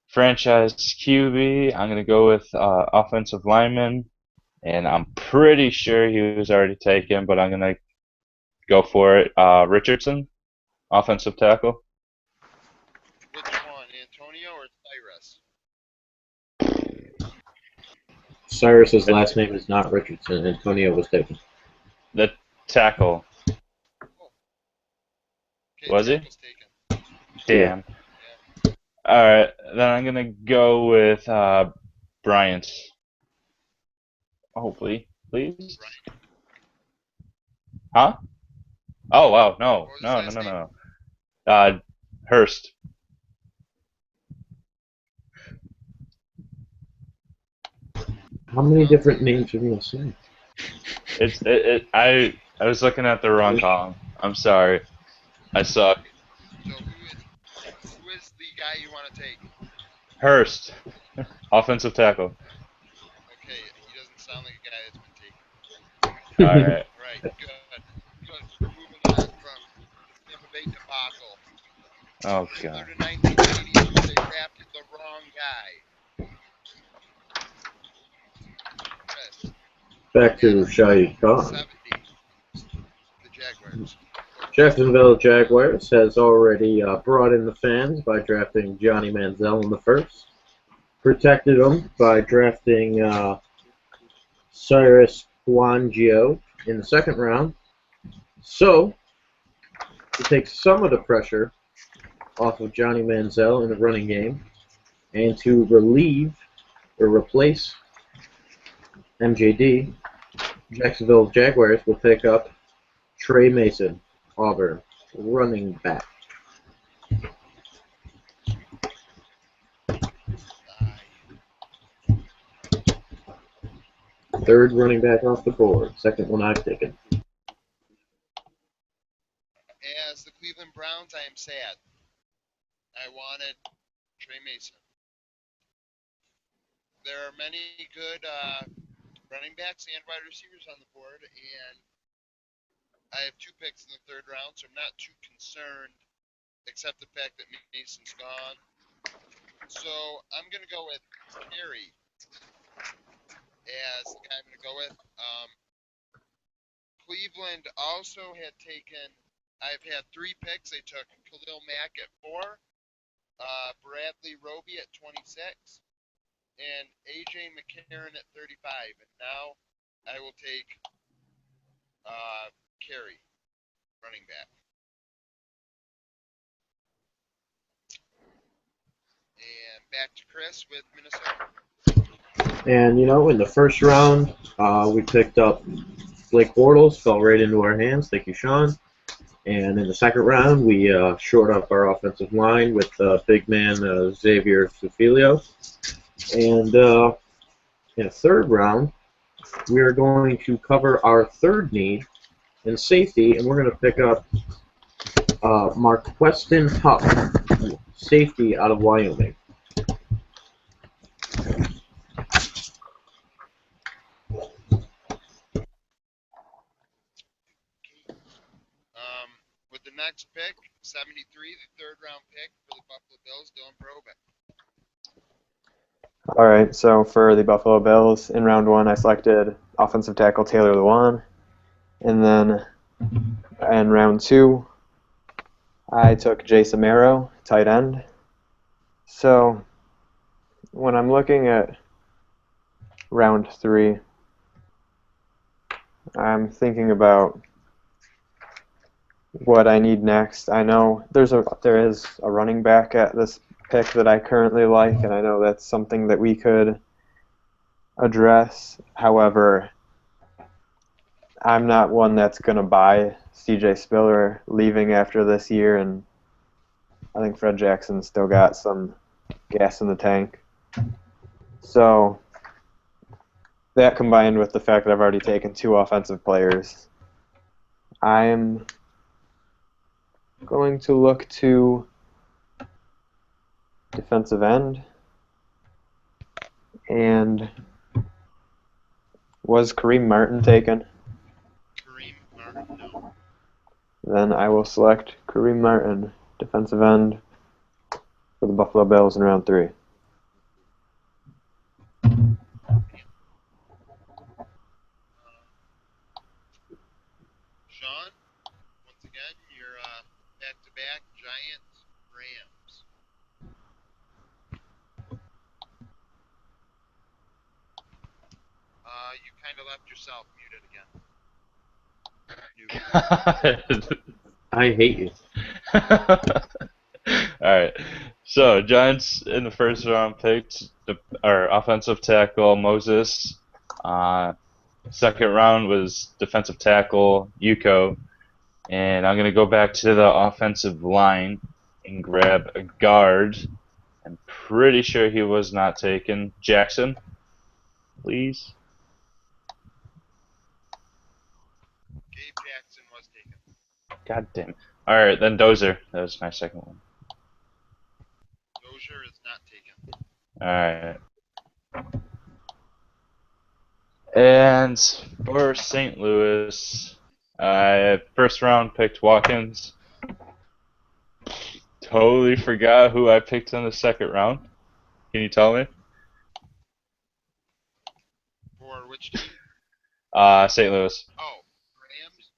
franchise QB, I'm gonna go with offensive lineman, and I'm pretty sure he was already taken, but I'm gonna go for it. Richardson, offensive tackle. Which one, Antonio or Cyrus? Cyrus's last name is not Richardson. Antonio was taken. The tackle. Okay, Was he? tackle's taken. Damn. Yeah. All right, then I'm gonna go with Bryant. Hopefully, please. Right. Huh? Oh wow, no, What was his no, no, last no, name? no. Hurst. How many different names are you gonna say? I was looking at the wrong column. I'm sorry. I suck. So who is the guy you want to take? Hurst. Offensive tackle. Okay, he doesn't sound like a guy that's been taken. Alright. Right, good. Good. We're moving on from the Tampa Bay debacle. Oh Similar god. to 1980, they drafted the wrong guy. Chris, Back to Shai Khan. 70, the Jaguars. Jacksonville Jaguars has already brought in the fans by drafting Johnny Manziel in the first. Protected them by drafting HOU Clowney in the second round. So, to take some of the pressure off of Johnny Manziel in the running game and to relieve or replace MJD, Jacksonville Jaguars will pick up Trey Mason, Auburn, running back. Third running back off the board. Second one I've taken. As the Cleveland Browns, I am sad. I wanted Trey Mason. There are many good running backs and wide receivers on the board, and I have 2 picks in the 3rd round, so I'm not too concerned, except the fact that Mason's gone. So I'm going to go with Carey as the guy I'm going to go with. Cleveland also had taken, I've had 3 picks. They took CLE Mack at 4, Bradley Roby at 26, and AJ McCarron at 35. And now I will take Carey, running back. And back to Chris with Minnesota. And, you know, in the first round, we picked up Blake Bortles, fell right into our hands. Thank you, Sean. And in the second round, we shored up our offensive line with big man Xavier Sufilio. And in the third round, we are going to cover our third need in safety, and we're going to pick up Marquestin Huff, safety out of Wyoming. With the next pick, 73, the 3rd round pick for the Buffalo Bills, Dylan Brobeck. All right, so for the Buffalo Bills, in round 1, I selected offensive tackle Taylor Lewan. And then in round 2, I took Jace Amaro, tight end. So when I'm looking at round 3, I'm thinking about what I need next. I know there is a running back at this pick that I currently like, and I know that's something that we could address. However, I'm not one that's going to buy CJ Spiller leaving after this year, and I think Fred Jackson's still got some gas in the tank. So that combined with the fact that I've already taken 2 offensive players, I'm going to look to defensive end. And was Kareem Martin taken? Kareem Martin, no. Then I will select Kareem Martin, defensive end, for the Buffalo Bills in round 3. Sean, once again, you're back-to-back Giants, Rams. You kind of left yourself muted again. I hate you. Alright. So, Giants in the first round picked our offensive tackle, Moses. Second round was defensive tackle, Yuko. And I'm going to go back to the offensive line and grab a guard. I'm pretty sure he was not taken. Jackson, please. Gabe Jackson was taken. God damn it. Alright, then Dozer. That was my second one. Dozier is not taken. Alright. And for St. Louis, I first round picked Watkins. Totally forgot who I picked in the second round. Can you tell me? For which team? St. Louis. Oh, Rams.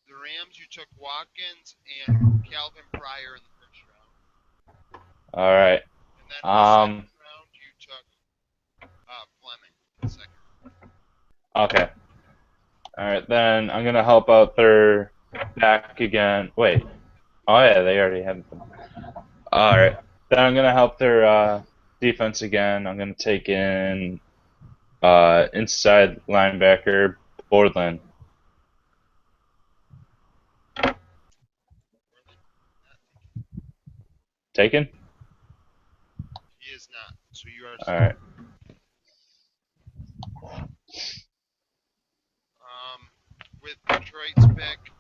The Rams, you took Watkins and Calvin Pryor in the first round. Alright. And then in the second round, you took Fleming in the second round. Okay. Alright, then I'm going to help out their back again. Wait. Oh, yeah, they already had them. Alright. Then I'm going to help their defense again. I'm going to take in inside linebacker, Borland. Taken? He is not. So you are. Alright. With Detroit's pick,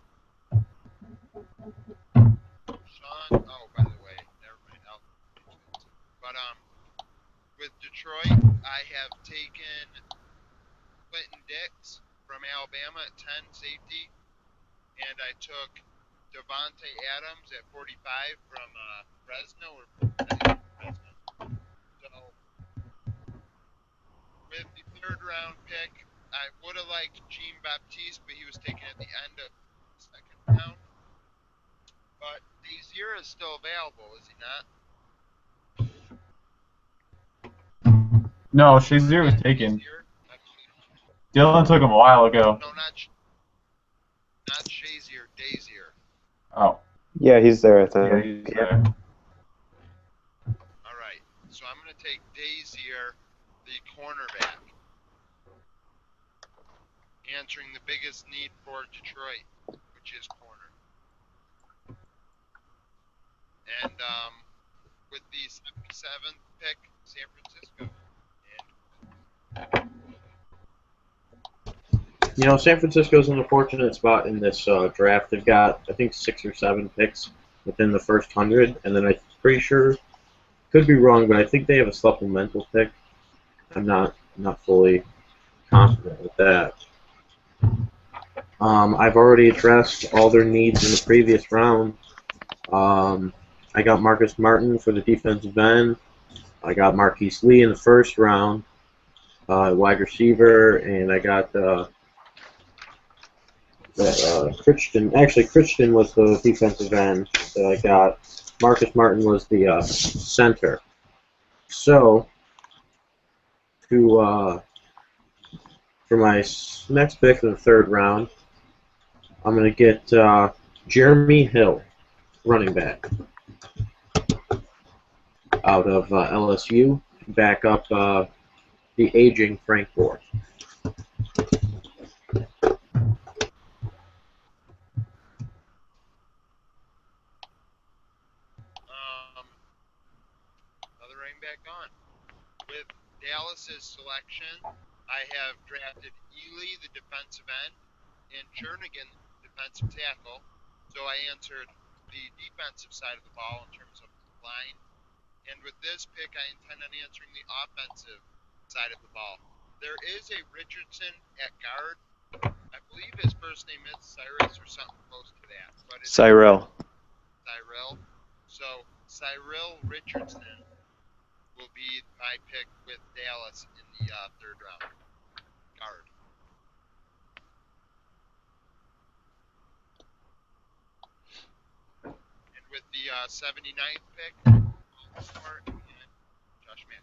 Sean. Oh, by the way, never mind. But with Detroit, I have taken Clinton-Dix from Alabama at 10 safety, and I took Devontae Adams at 45 from Fresno. So with the third round pick, I would have liked Jean Baptiste, but he was taken at the end of the second round. But Shazier is still available, is he not? No, Shazier was taken. Shazier? Dylan took him a while ago. No, not Shazier, Dazier. Oh. Yeah, he's there, I Yeah, think. he's there. All right, so I'm going to take Dazier, the cornerback, answering the biggest need for Detroit, which is corner. And with the 77th pick, San Francisco. You know, San Francisco's in a fortunate spot in this draft. They've got, I think, 6 or 7 picks within the first 100, and then I'm pretty sure, could be wrong, but I think they have a supplemental pick. I'm not fully confident with that. I've already addressed all their needs in the previous round. I got Marcus Martin for the defensive end. I got Marquise Lee in the first round, wide receiver, and I got Crichton. Actually, Crichton was the defensive end that I got. Marcus Martin was the center. So, for my next pick in the third round, I'm going to get Jeremy Hill, running back, out of LSU, back up the aging Frank Gore. Another running back on. With Dallas's selection, I have drafted Ealy, the defensive end, and Jernigan, defensive tackle. So I answered the defensive side of the ball in terms of line. And with this pick, I intend on answering the offensive side of the ball. There is a Richardson at guard. I believe his first name is Cyrus or something close to that. But it's Cyril. Cyril. So Cyril Richardson will be my pick with Dallas in the third round. Guard. And with the 79th pick, Baltimore and Josh Mack.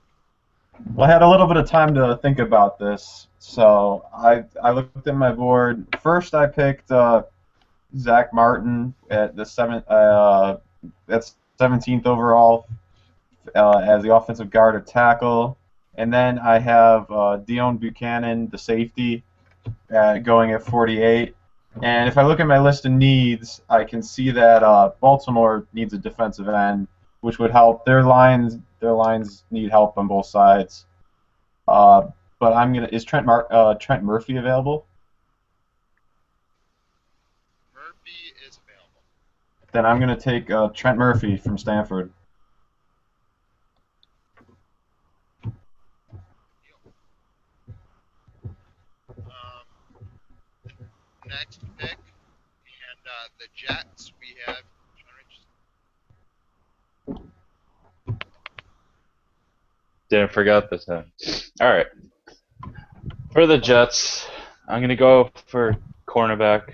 Well, I had a little bit of time to think about this, so I looked at my board. First, I picked Zach Martin at the that's 17th overall as the offensive guard or tackle. And then I have Dion Buchanan, the safety, going at 48. And if I look at my list of needs, I can see that Baltimore needs a defensive end, which would help. Their lines need help on both sides. But is Trent Murphy available? Murphy is available. Then I'm gonna take Trent Murphy from Stanford. Next pick, and the Jets we have. Didn't forget this time. All right. For the Jets, I'm gonna go for cornerback.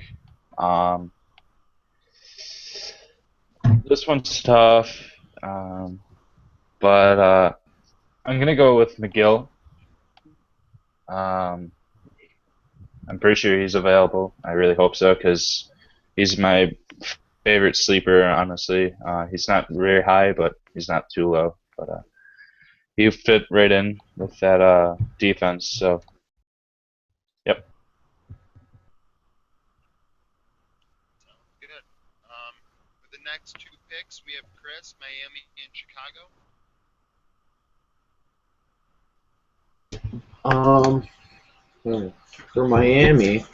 This one's tough, but I'm gonna go with McGill. I'm pretty sure he's available. I really hope so because he's my favorite sleeper. Honestly, he's not very high, but he's not too low. But he fit right in with that defense. So, yep. Sounds good. For the next two picks, we have Chris, Miami, and Chicago. For Miami,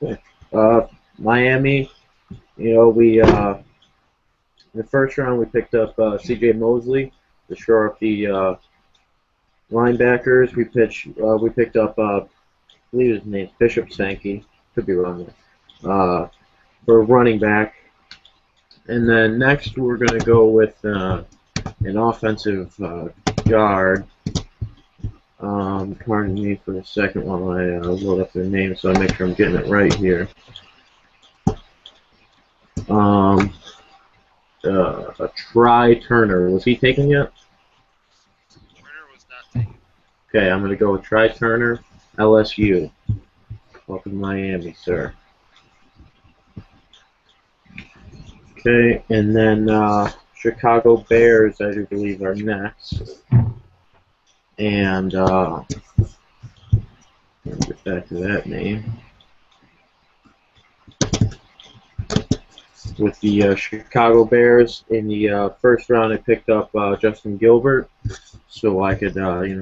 okay. Miami, you know, we in the first round we picked up C.J. Mosley to shore up the linebackers. We picked up I believe his name's Bishop Sankey, could be wrong there, for running back. And then next we're going to go with an offensive guard. Pardon me for a second while I load up their name so I make sure I'm getting it right here. Try Turner. Was he taken yet? Turner was not taken. Okay, I'm going to go with Try Turner, LSU. Welcome to Miami, sir. Okay, and then Chicago Bears, I do believe, are next. And let me get back to that name. With the Chicago Bears, in the first round, I picked up Justin Gilbert, so I could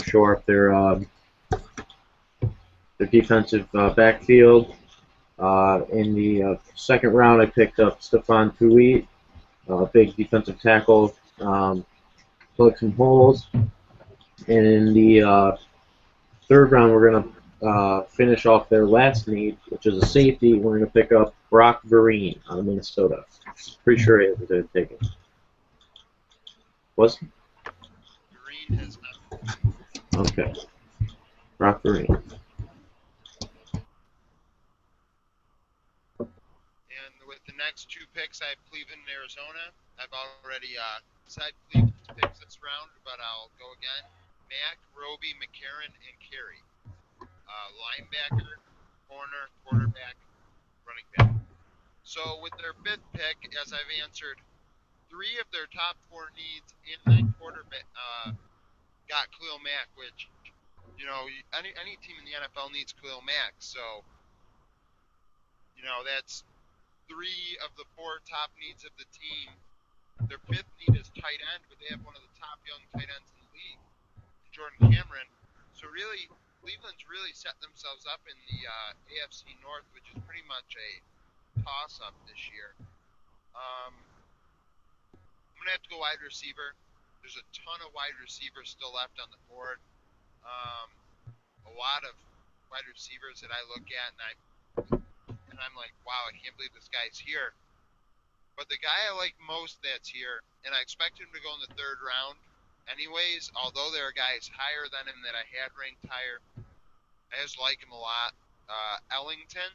shore up their defensive backfield. In the second round, I picked up Stephon Tuitt, big defensive tackle, plug some holes. And in the third round, we're going to finish off their last need, which is a safety. We're going to pick up Brock Vereen out of Minnesota. Pretty sure he was taken. Was? Vereen has not. Okay. Brock Vereen. And with the next two picks, I have Cleveland and Arizona. I've already decided Cleveland's picks this round, but I'll go again. Mack, Roby, McCarron, and Carey. Linebacker, corner, quarterback, running back. So with their fifth pick, as I've answered, 3 of their top 4 needs in that quarterback got CLE Mack, which, you know, any team in the NFL needs CLE Mack. So, you know, that's 3 of the 4 top needs of the team. Their 5th need is tight end, but they have one of the top young tight ends in the league, Jordan Cameron. So really, Cleveland's really set themselves up in the AFC North, which is pretty much a toss-up this year. I'm going to have to go wide receiver. There's a ton of wide receivers still left on the board. A lot of wide receivers that I look at, and I'm like, wow, I can't believe this guy's here. But the guy I like most that's here, and I expect him to go in the 3rd round anyways, although there are guys higher than him that I had ranked higher, I just like him a lot. Ellington.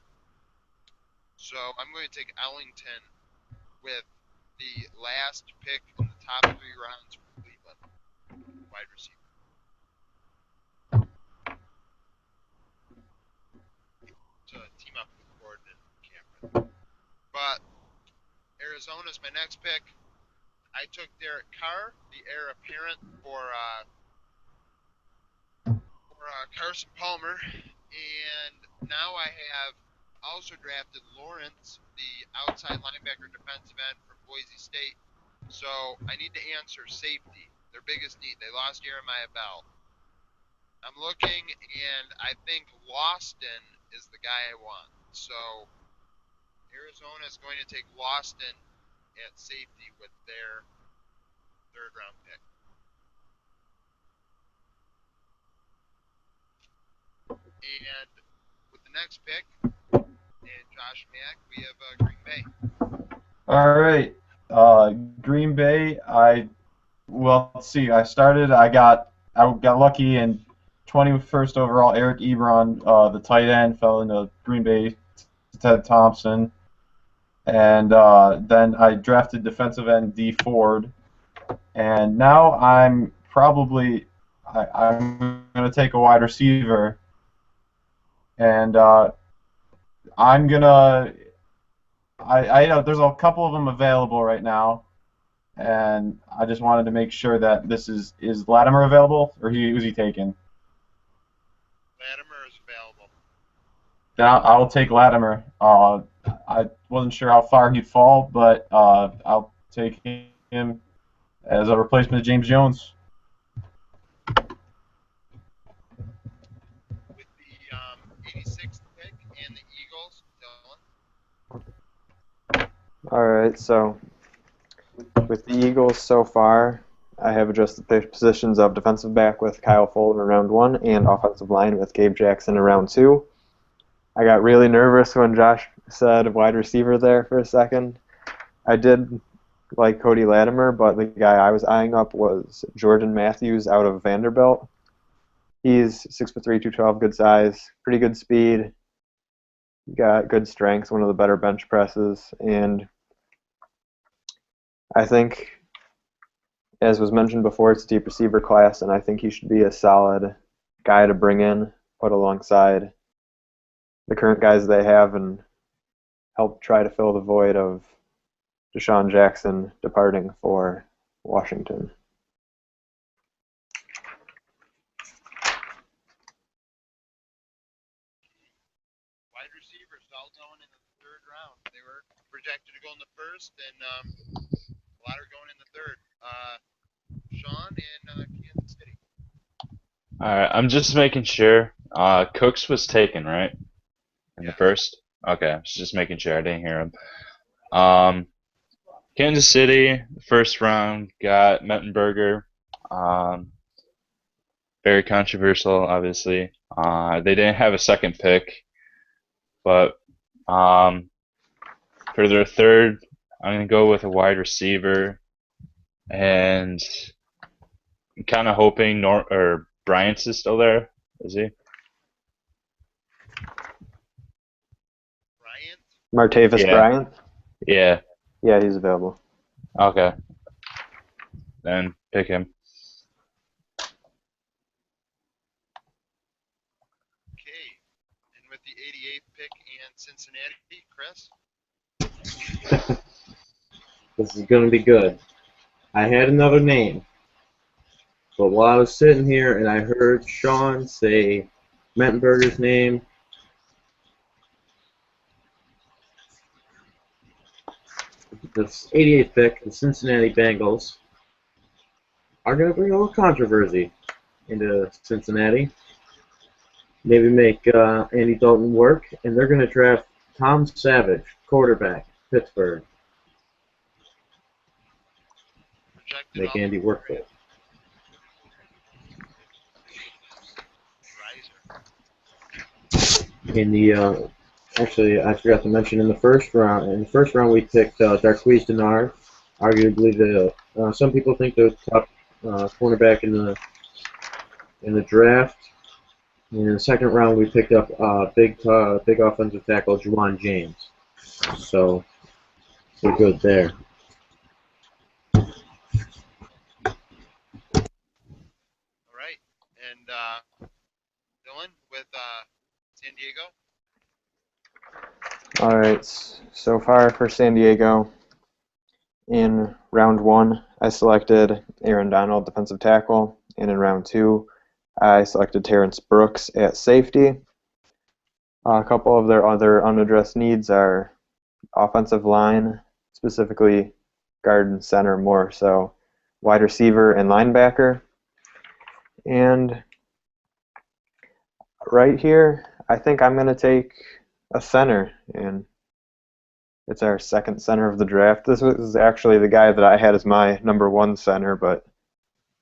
So I'm going to take Ellington with the last pick in the top 3 rounds for Cleveland. Wide receiver. To team up with Gordon and Cameron. Arizona's my next pick. I took Derek Carr, the heir apparent for Carson Palmer, and now I have also drafted Lawrence, the outside linebacker defensive end from Boise State. So I need to answer safety, their biggest need. They lost Jeremiah Bell. I'm looking, and I think Lawston is the guy I want. So Arizona is going to take Lawston at safety with their third-round pick. And with the next pick, and Josh Mack, we have Green Bay. All right, Green Bay. Let's see. I got lucky and 21st overall. Eric Ebron, the tight end, fell into Green Bay to Ted Thompson, and then I drafted defensive end D Ford, and now I'm going to take a wide receiver, and I'm gonna. I know there's a couple of them available right now, and I just wanted to make sure that this is Latimer available, or was he taken? Latimer is available. Then I'll take Latimer. I wasn't sure how far he'd fall, but I'll take him as a replacement of James Jones. With the 86th pick and the Eagles, Dylan. All right, so with the Eagles so far, I have adjusted the positions of defensive back with Kyle Fuller in round 1 and offensive line with Gabe Jackson in round 2. I got really nervous when Josh said wide receiver there for a second. I did like Cody Latimer, but the guy I was eyeing up was Jordan Matthews out of Vanderbilt. He's 6'3", 212, good size, pretty good speed, got good strength, one of the better bench presses, and I think, as was mentioned before, it's a deep receiver class, and I think he should be a solid guy to bring in, put alongside the current guys they have, and help try to fill the void of Deshaun Jackson departing for Washington. Wide receivers all going in the third round. They were projected to go in the first, and a lot are going in the third. Sean in Kansas City. Alright, I'm just making sure. Cooks was taken, right? In the first? Okay, I was just making sure. I didn't hear him. Kansas City, first round, got Mettenberger. Very controversial, obviously. They didn't have a second pick, but for their third, I'm going to go with a wide receiver, and I'm kind of hoping Bryant's is still there. Is he? Bryant? Martavis Bryant? Yeah. Yeah, he's available. Okay. Then pick him. Okay. And with the 88th pick in Cincinnati, Chris? This is going to be good. I had another name, but while I was sitting here and I heard Sean say Mettenberger's name, this 88th pick, the Cincinnati Bengals are going to bring a little controversy into Cincinnati. Maybe make Andy Dalton work, and they're going to draft Tom Savage, quarterback, Pittsburgh. Projected Make Andy work for it. In the actually, I forgot to mention in the first round. In the first round, we picked Darqueze Dennard, arguably the some people think the top cornerback in the draft. In the second round, we picked up big offensive tackle Juwan James. So we're good there. All right. And Dylan with San Diego? All right, so far for San Diego, In round 1, I selected Aaron Donald, defensive tackle, and in round 2, I selected Terrence Brooks at safety. A couple of their other unaddressed needs are offensive line, specifically guard and center more so, wide receiver and linebacker. And right here, I think I'm going to take a center, and it's our second center of the draft. This was actually the guy that I had as my number 1 center, but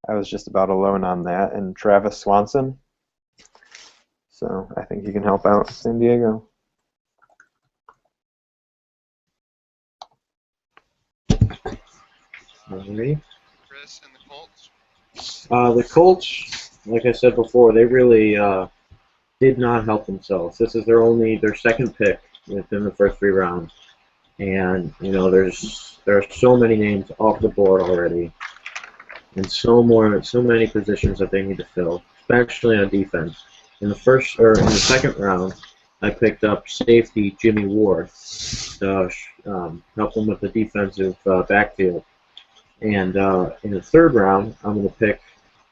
I was just about alone on that, and Travis Swanson. So I think he can help out San Diego. Alrighty. Chris and the Colts. The Colts, like I said before, they really did not help themselves. This is their second pick within the first 3 rounds, and you know there are so many names off the board already, and so many positions that they need to fill, especially on defense. In the second round, I picked up safety Jimmy Ward to help him with the defensive backfield. And in the third round, I'm going to pick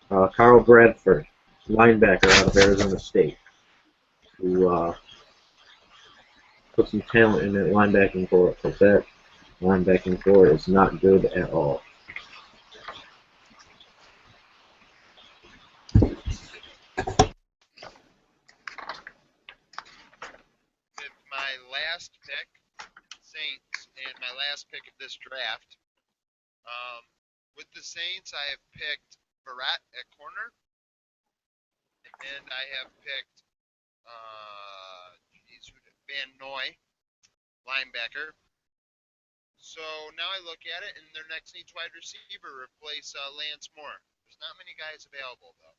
Carl Bradford, linebacker out of Arizona State, who put some talent in that linebacking core, because that linebacking core is not good at all. With my last pick, Saints, and my last pick of this draft, with the Saints, I have picked Verrett at corner, and I have picked Van Noy, linebacker. So now I look at it, and their next needs wide receiver replace Lance Moore. There's not many guys available, though.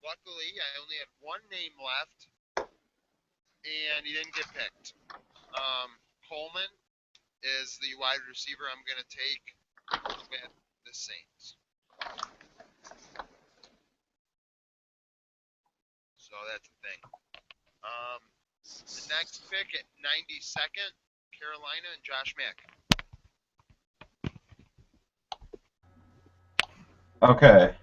Luckily, I only had 1 name left, and he didn't get picked. Coleman is the wide receiver I'm going to take with the Saints. So that's the thing. The next pick at 92nd, Carolina and Josh Mack. Okay.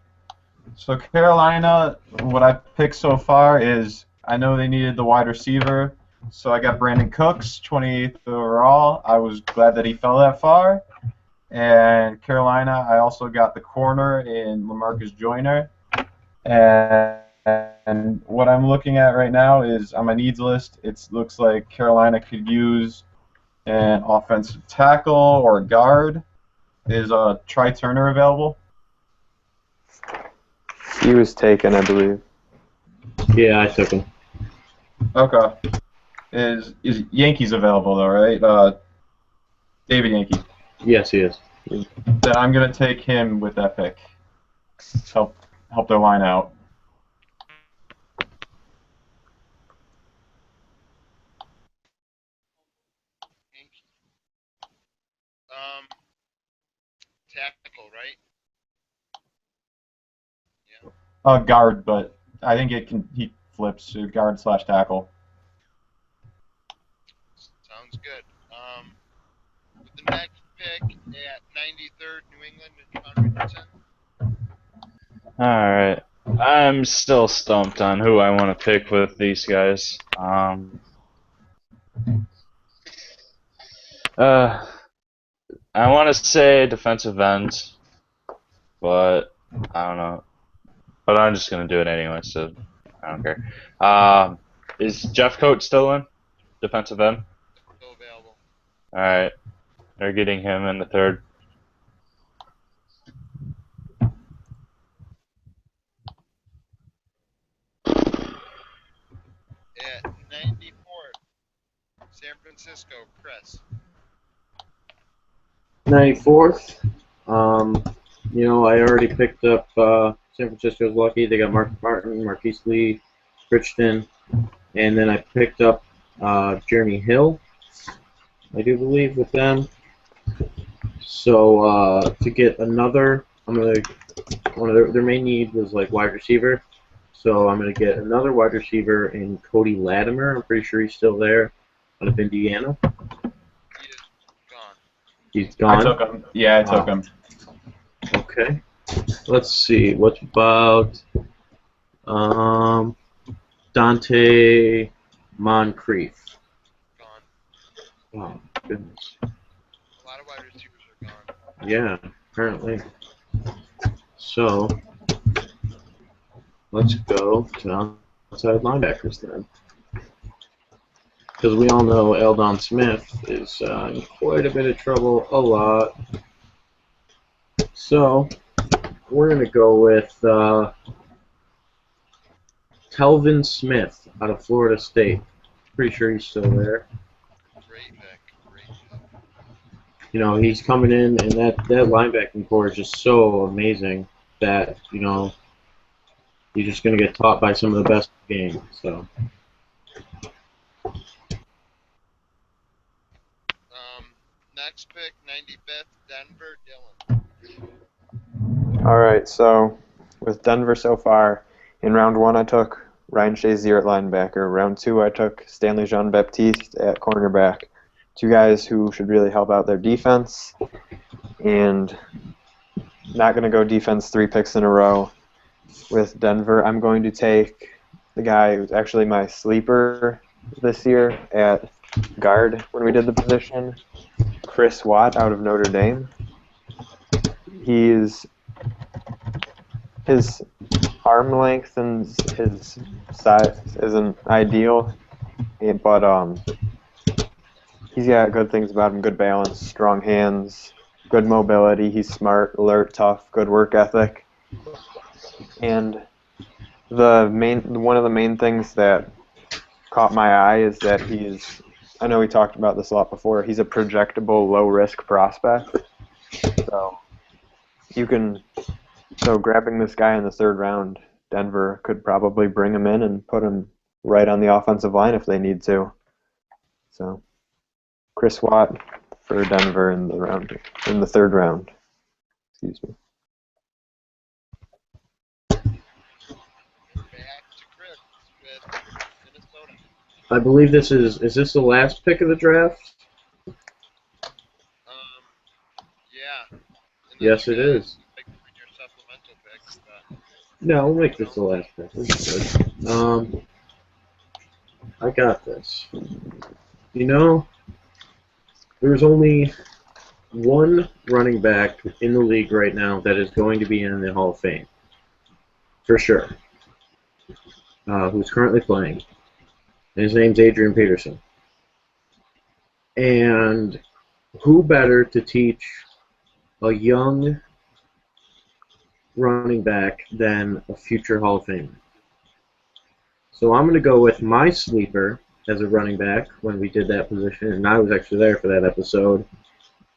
So Carolina, what I've picked so far is, I know they needed the wide receiver, so I got Brandon Cooks, 28th overall. I was glad that he fell that far. And Carolina, I also got the corner in LaMarcus Joyner. And what I'm looking at right now is on my needs list, it looks like Carolina could use an offensive tackle or a guard. Is Try Turner available? He was taken, I believe. Yeah, I took him. Okay. Is Yankees available though, right? David Yankee. Yes, he is. Then I'm gonna take him with that pick. Help their line out. Tackle, right? Yeah. Guard, but I think he flips to guard/tackle. Sounds good. With the next pick at 93rd, New England and John Richardson. Alright. I'm still stumped on who I want to pick with these guys. I want to say defensive end, but I don't know. But I'm just going to do it anyway, so I don't care. Is Jeff Coates still in? Defensive end? Still available. Alright. They're getting him in the third. At 94th, San Francisco, Chris. 94th. You know, I already picked up San Francisco's lucky. They got Mark Martin, Marquise Lee, Richton, and then I picked up Jeremy Hill, I do believe, with them. So to get another, one of their main need was like wide receiver. So I'm gonna get another wide receiver in Cody Latimer. I'm pretty sure he's still there, out of Indiana. He is gone. He's gone. I took him. Yeah, I took him. Okay. Let's see. What about Dante Moncrief? Gone. Oh, goodness. A lot of wide receivers are gone. Yeah, apparently. So, let's go to outside linebackers then. Because we all know Eldon Smith is in quite a bit of trouble a lot. So, we're going to go with Telvin Smith out of Florida State. Pretty sure he's still there. Great pick. Great pick. You know, he's coming in, and that linebacking core is just so amazing that, you know, you're just going to get taught by some of the best in the game. So, Next pick, 95th, Denver, Dylan. All right, so with Denver so far, in round 1 I took Ryan Shazier at linebacker. Round 2 I took Stanley Jean-Baptiste at cornerback. Two guys who should really help out their defense. And not going to go defense 3 picks in a row. With Denver, I'm going to take the guy who's actually my sleeper this year at guard when we did the position, Chris Watt out of Notre Dame. His arm length and his size isn't ideal, but he's got good things about him: good balance, strong hands, good mobility. He's smart, alert, tough, good work ethic. And one of the main things that caught my eye is that I know we talked about this a lot before, he's a projectable low-risk prospect. So grabbing this guy in the 3rd round, Denver could probably bring him in and put him right on the offensive line if they need to. So Chris Watt for Denver in the 3rd round. Excuse me. Back to Chris with Minnesota. I believe this is this the last pick of the draft? Yeah. Yes, it is. Pick your supplemental picks, but No, we'll make this the last pick. This is good. I got this. You know, there's only one running back in the league right now that is going to be in the Hall of Fame, for sure, who's currently playing. And his name's Adrian Peterson. And who better to teach a young running back than a future Hall of Famer? So I'm going to go with my sleeper as a running back when we did that position, and I was actually there for that episode,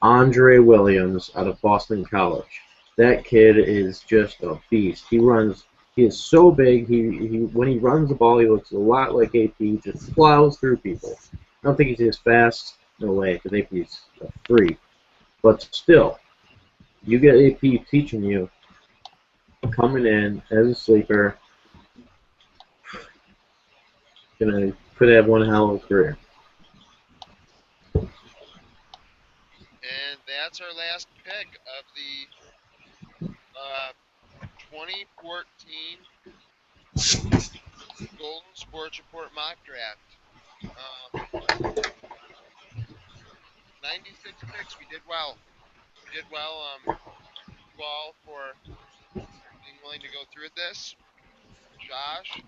Andre Williams out of Boston College. That kid is just a beast. He is so big. He when he runs the ball, he looks a lot like AP. He just plows through people. I don't think he's as fast. No way, because AP's a freak. But still, you get AP teaching you, coming in as a sleeper, could have one hell of a career. and that's our last pick of the 2014 Golden Sports Report mock draft. 96 picks. We did well. You all for being willing to go through this. Josh, I'm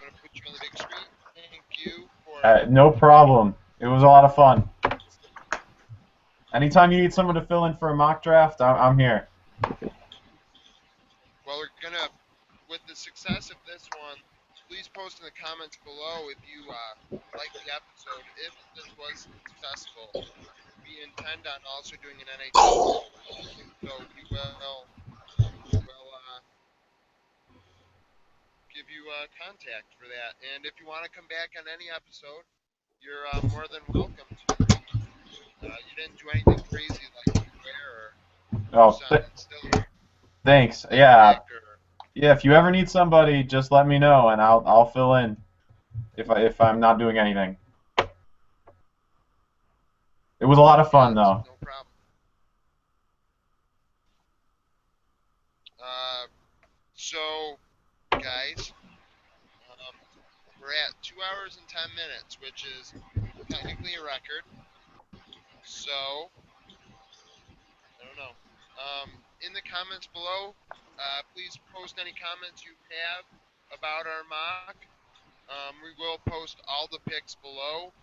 going to put you on the big screen. Thank you for... No problem. It was a lot of fun. Anytime you need someone to fill in for a mock draft, I'm here. Well, we're going to, with the success of this one, please post in the comments below if you liked the episode. If this was successful, we intend on also doing an NHL. So we will give you contact for that. And if you want to come back on any episode, you're more than welcome to. You didn't do anything crazy like swear or thanks. Yeah. Yeah, if you ever need somebody, just let me know and I'll fill in if I'm not doing anything. It was a lot of fun though. No problem. So, guys, we're at 2 hours and 10 minutes, which is technically a record. So, I don't know. In the comments below, please post any comments you have about our mock. We will post all the picks below,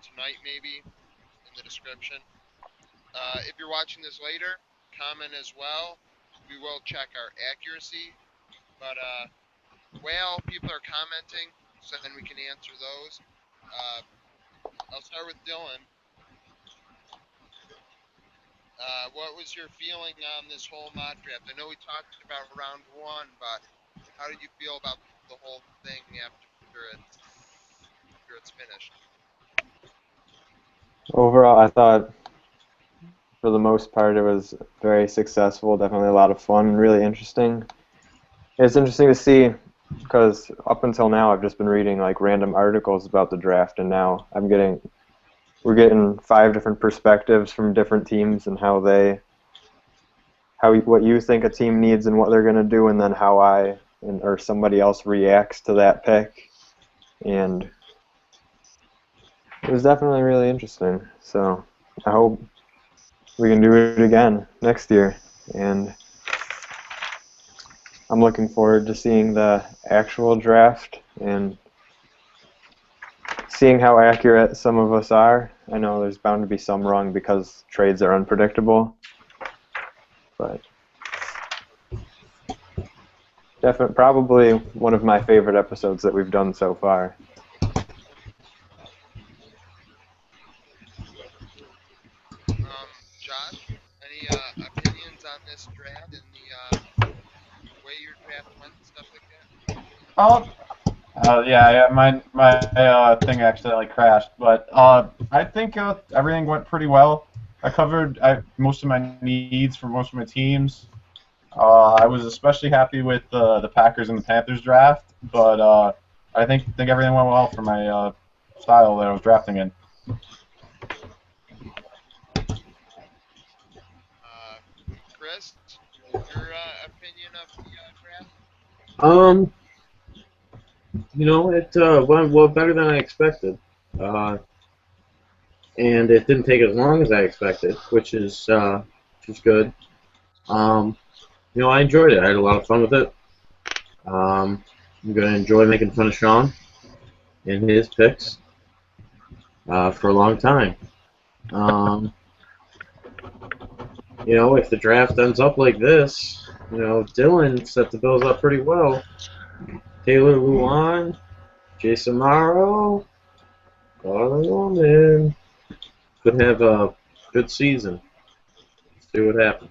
tonight maybe, in the description. If you're watching this later, comment as well. We will check our accuracy, but while people are commenting, so then we can answer those. I'll start with Dylan. What was your feeling on this whole mock draft? I know we talked about round 1, but how did you feel about the whole thing after it's finished? Overall, I thought for the most part it was very successful. Definitely a lot of fun, really interesting. It's interesting to see because up until now I've just been reading like random articles about the draft, and now we're getting 5 different perspectives from different teams and what you think a team needs and what they're going to do, and then how or somebody else reacts to that pick. And it was definitely really interesting. So I hope we can do it again next year. And I'm looking forward to seeing the actual draft and seeing how accurate some of us are. I know there's bound to be some wrong because trades are unpredictable. But definitely, probably one of my favorite episodes that we've done so far. Josh, any opinions on this draft and the way your draft went and stuff like that? Yeah, my thing accidentally crashed, but I think everything went pretty well. I covered most of my needs for most of my teams. I was especially happy with the Packers and the Panthers draft, but I think everything went well for my style that I was drafting in. Chris, your opinion of the draft? It went well better than I expected. And it didn't take as long as I expected, which is good. I enjoyed it. I had a lot of fun with it. I'm going to enjoy making fun of Sean and his picks for a long time. If the draft ends up like this, Dylan set the Bills up pretty well. Taylor Lewan, Jason Morrow, Garland Norman could have a good season. See what happens.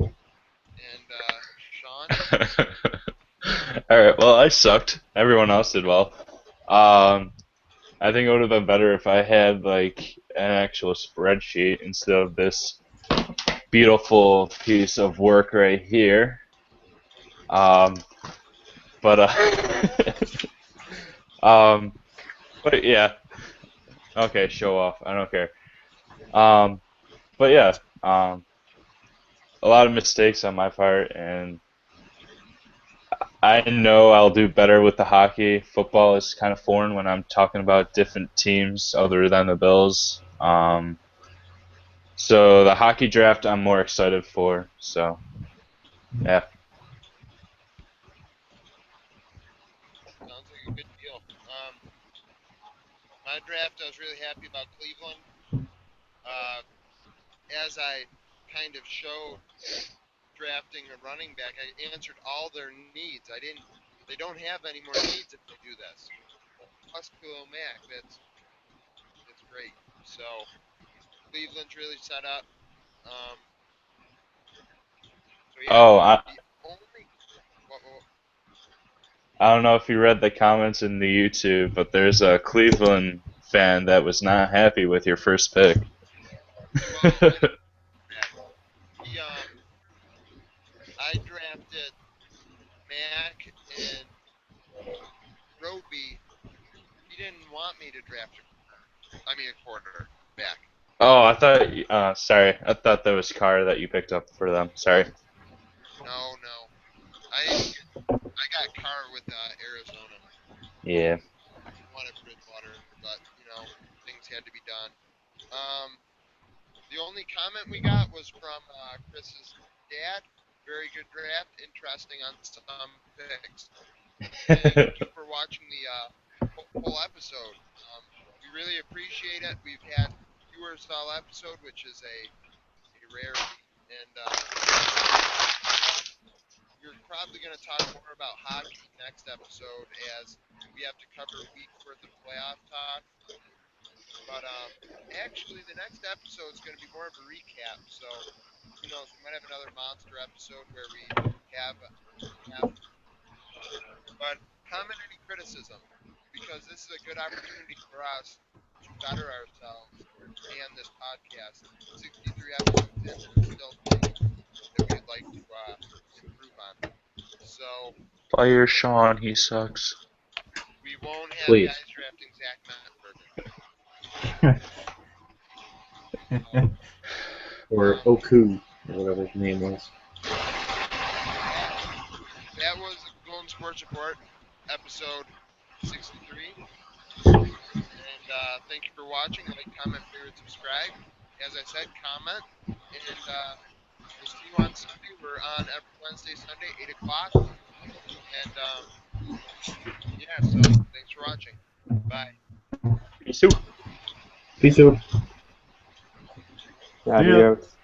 And Sean? Alright, well, I sucked. Everyone else did well. I think it would have been better if I had like an actual spreadsheet instead of this beautiful piece of work right here. But but yeah. Okay, show off. I don't care. But yeah, a lot of mistakes on my part, and I know I'll do better with the hockey. Football is kind of foreign when I'm talking about different teams other than the Bills. So the hockey draft I'm more excited for. So, yeah. Sounds like a good deal. My draft, I was really happy about Cleveland. As I kind of showed drafting a running back, I answered all their needs. They don't have any more needs if they do this. Plus HOU Mack, that's great. So Cleveland's really set up. So yeah, Oh, the only I don't know if you read the comments in the YouTube, but there's a Cleveland fan that was not happy with your first pick. I drafted Mack and Roby. He didn't want me to draft a quarterback. Oh, I thought. Sorry, I thought that was Carr that you picked up for them. Sorry. No, no. I got Carr with Arizona. Yeah. Wanted Bridgewater, but things had to be done. The only comment we got was from Chris's dad. Very good draft, interesting on some picks. Thank you for watching the whole episode. We really appreciate it. We've had viewers all episode, which is a rarity, and we're probably going to talk more about hockey next episode as we have to cover a week's worth of playoff talk. But actually, the next episode is going to be more of a recap. So who knows? We might have another monster episode where we have. But comment any criticism, because this is a good opportunity for us to better ourselves and this podcast. 63 episodes in, there's still things that we'd like to improve on. So Fire Sean, he sucks. we won't have Please. guys drafting Zach Mettenberger. Or OAK, or whatever his name was. That was the Golden Sports Report, episode 63. And thank you for watching. Like, comment, favorite, subscribe. As I said, comment. And we'll see you on Sunday. We're on every Wednesday, Sunday, 8 o'clock. And yeah, so thanks for watching. Bye. Peace out. Peace out. Adios.